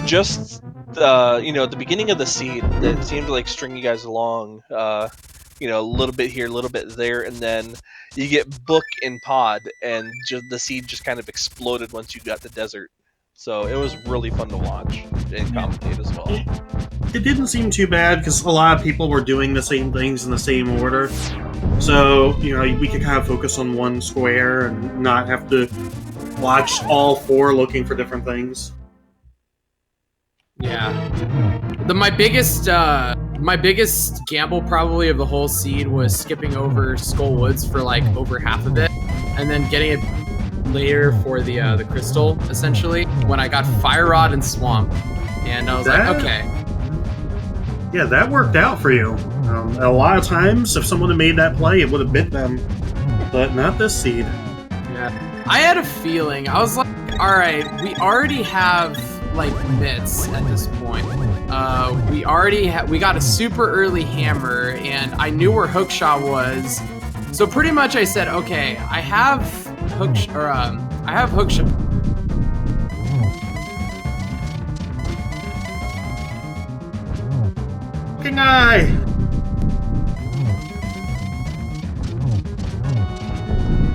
just at the beginning of the seed, it seemed to like string you guys along. A little bit here, a little bit there, and then you get book and pod, and the seed just kind of exploded once you got the desert. So it was really fun to watch and commentate as well.
It didn't seem too bad because a lot of people were doing the same things in the same order. So, we could kind of focus on one square and not have to watch all 4 looking for different things.
Yeah. My biggest gamble probably of the whole seed was skipping over Skull Woods for like over half of it, and then getting it later for the crystal, essentially, when I got Fire Rod and Swamp. And I was like, okay.
Yeah, that worked out for you. A lot of times, if someone had made that play, it would have bit them. But not this seed.
Yeah. I had a feeling. I was like, alright, we already have, like, mitts at this point. We got a super early hammer, and I knew where Hookshot was. So pretty much I said, okay, I have Hookshot.
Fucking eye!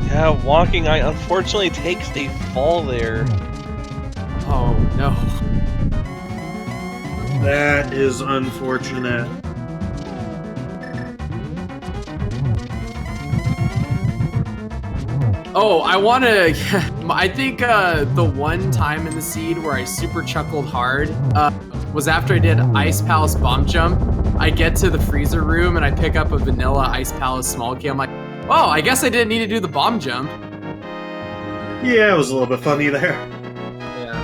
Yeah, Walking Eye unfortunately takes a fall there.
Oh no.
That is unfortunate.
Oh, I think the one time in the seed where I super chuckled hard was after I did Ice Palace Bomb Jump. I get to the freezer room and I pick up a vanilla Ice Palace small key. I'm like, oh, I guess I didn't need to do the bomb jump.
Yeah, it was a little bit funny there.
Yeah.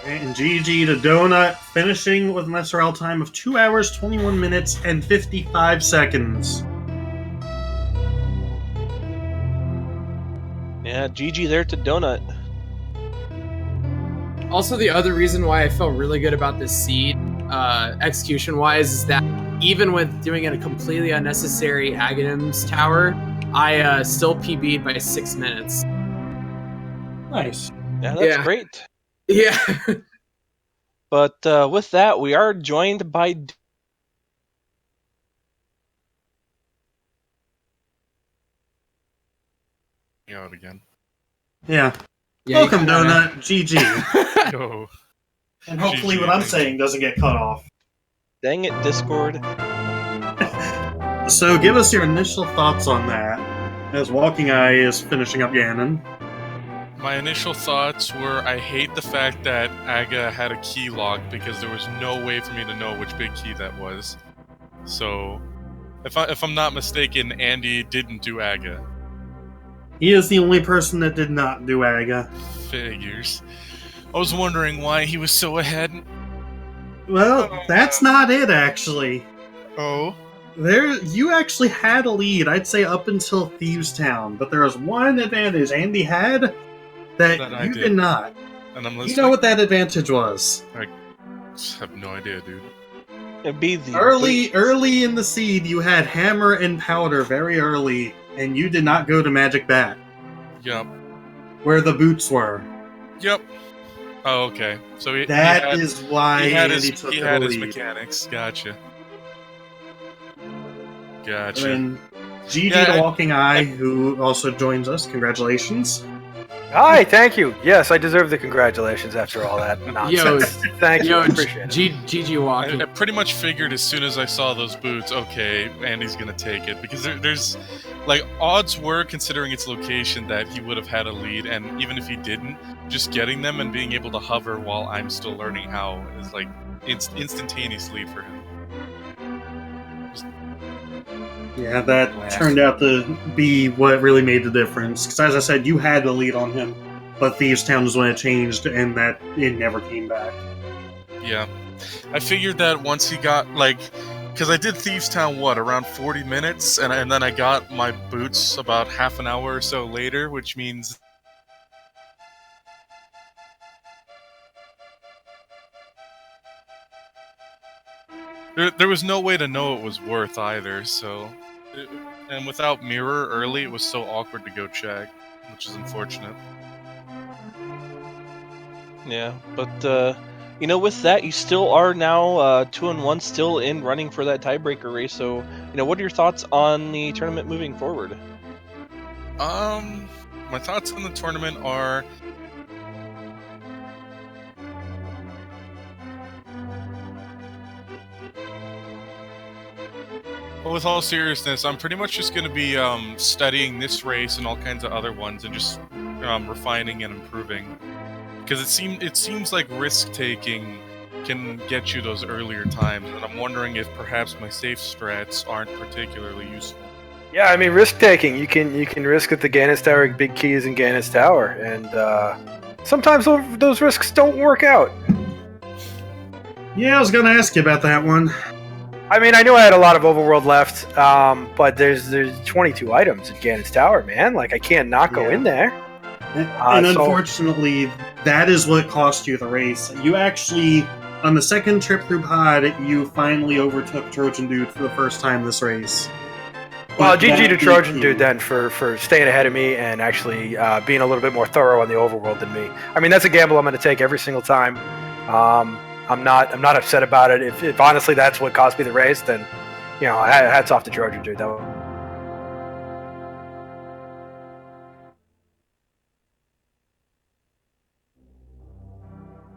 And GG to Donut, finishing with an SRL time of 2 hours, 21 minutes, and 55 seconds.
Yeah, GG there to Donut.
Also, the other reason why I felt really good about this seed, execution-wise, is that even with doing a completely unnecessary Aghanims tower, I still PB'd by 6 minutes.
Nice.
Yeah, that's great.
Yeah.
But with that, we are joined by
out again.
Yeah.
Yeah,
Welcome,
you kinda-
Donut. GG.
Yo.
And hopefully
GG,
what I'm
thank
saying doesn't get cut off.
Dang it, Discord.
So give us your initial thoughts on that, as Walking Eye is finishing up Ganon.
My initial thoughts were I hate the fact that Aga had a key lock because there was no way for me to know which big key that was. So, if I'm not mistaken, Andy didn't do Aga.
He is the only person that did not do Aga.
Figures. I was wondering why he was so ahead.
Well, that's not it, actually.
Oh?
You actually had a lead, I'd say up until Thieves Town, but there was one advantage Andy had that
I
you did not.
And I'm
You
listening.
know what that advantage was?
I have no idea, dude.
It'd be the
Early in the seed, you had Hammer and Powder very early, and you did not go to Magic Bat,
Yup.
where the boots were.
Yep. Oh, okay. So
That is why
he had
Andy
his,
took
he
the
had his
lead.
mechanics. Gotcha. Gotcha.
And GG
Yeah,
to Walking Eye, who also joins us. Congratulations.
Hi, thank you. Yes, I deserve the congratulations after all that nonsense. Thank you.
Yo,
Appreciate it.
GG walking.
I pretty much figured as soon as I saw those boots, okay, Andy's gonna take it because there's like odds were considering its location that he would have had a lead, and even if he didn't, just getting them and being able to hover while I'm still learning how is like instantaneous lead for him.
Yeah, that turned out to be what really made the difference. Because as I said, you had the lead on him, but Thieves Town was when it changed, and that it never came back.
Yeah, I figured that once he got like, because I did Thieves Town around 40 minutes, and then I got my boots about half an hour or so later, which means. There was no way to know it was worth either, so... And without Mirror early, it was so awkward to go check, which is unfortunate.
Yeah, but with that, you still are now 2-1, still in running for that tiebreaker race. So, what are your thoughts on the tournament moving forward?
My thoughts on the tournament are. Well, with all seriousness, I'm pretty much just going to be studying this race and all kinds of other ones, and just refining and improving. Because it seems like risk taking can get you those earlier times, and I'm wondering if perhaps my safe strats aren't particularly useful.
Yeah, I mean, risk taking. You can risk at the Ganis Tower, big keys in Ganis Tower, and sometimes those risks don't work out.
Yeah, I was going to ask you about that one.
I mean, I knew I had a lot of overworld left, but there's 22 items at Ganis Tower, man. Like, I can't not go in there.
And unfortunately, that is what cost you the race. You actually, on the second trip through Pod, you finally overtook Trojan Dude for the first time this race.
Well,
But
GG to
that
Trojan
beat
Dude
you.
then for staying ahead of me and actually being a little bit more thorough on the overworld than me. I mean, that's a gamble I'm going to take every single time. I'm not upset about it. If honestly that's what cost me the race, then hats off to Trojan Dude. That was...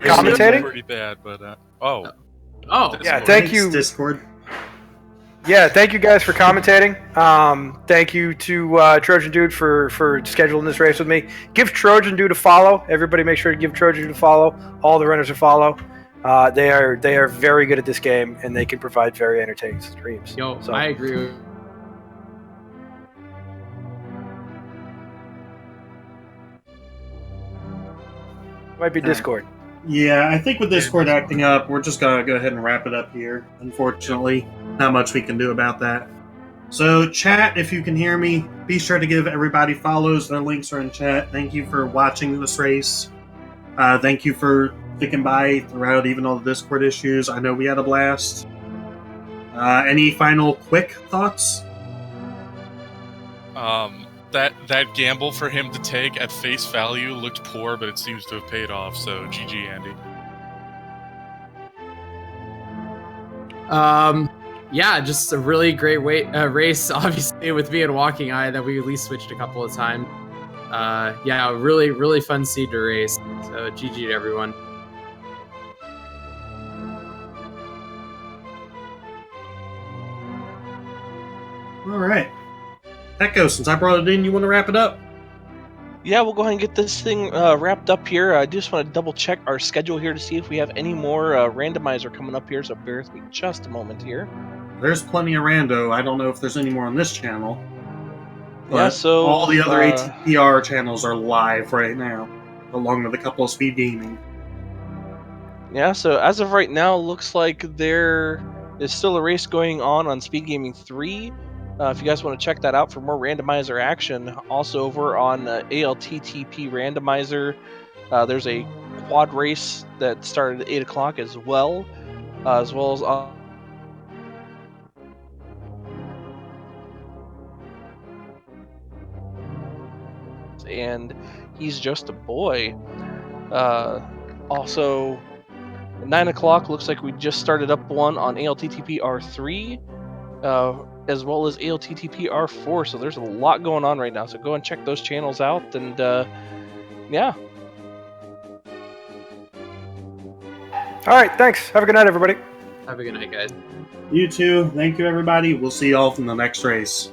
Commentating?
Pretty bad, but oh.
Oh,
Yeah, thank you.
Discord.
Yeah, thank you guys for commentating. Thank you to Trojan Dude for scheduling this race with me. Give Trojan Dude a follow. Everybody make sure to give Trojan Dude a follow. All the runners a follow. They are very good at this game, and they can provide very entertaining streams.
Yo,
So-
I agree with
Might be Discord.
Yeah, I think with Discord acting up, we're just going to go ahead and wrap it up here. Unfortunately, not much we can do about that. So, chat, if you can hear me, be sure to give everybody follows. Their links are in chat. Thank you for watching this race. Thank you for sticking by throughout even all the Discord issues. I know we had a blast. Any final quick thoughts?
That gamble for him to take at face value looked poor, but it seems to have paid off, so GG, Andy.
Yeah, just a really great race, obviously, with me and Walking Eye that we at least switched a couple of times. yeah, really, really fun seed to race. So GG to everyone.
All right. Echo, since I brought it in, you want to wrap it up?
Yeah, we'll go ahead and get this thing wrapped up here. I just want to double check our schedule here to see if we have any more randomizer coming up here, so bear with me just a moment here.
There's plenty of rando. I don't know if there's any more on this channel. But
Yeah, so
all the other ATPR channels are live right now, along with a couple of speed gaming.
Yeah, so as of right now, looks like there is still a race going on Speed Gaming 3. If you guys want to check that out for more randomizer action, also over on ALTTP Randomizer, there's a quad race that started at 8 o'clock as well as and he's just a boy. Also, at 9 o'clock, looks like we just started up one on ALTTP R3. As well as ALTTP R4, so there's a lot going on right now. So go and check those channels out, and yeah.
All right, thanks. Have a good night, everybody.
Have a good night, guys.
You too. Thank you, everybody. We'll see y'all from the next race.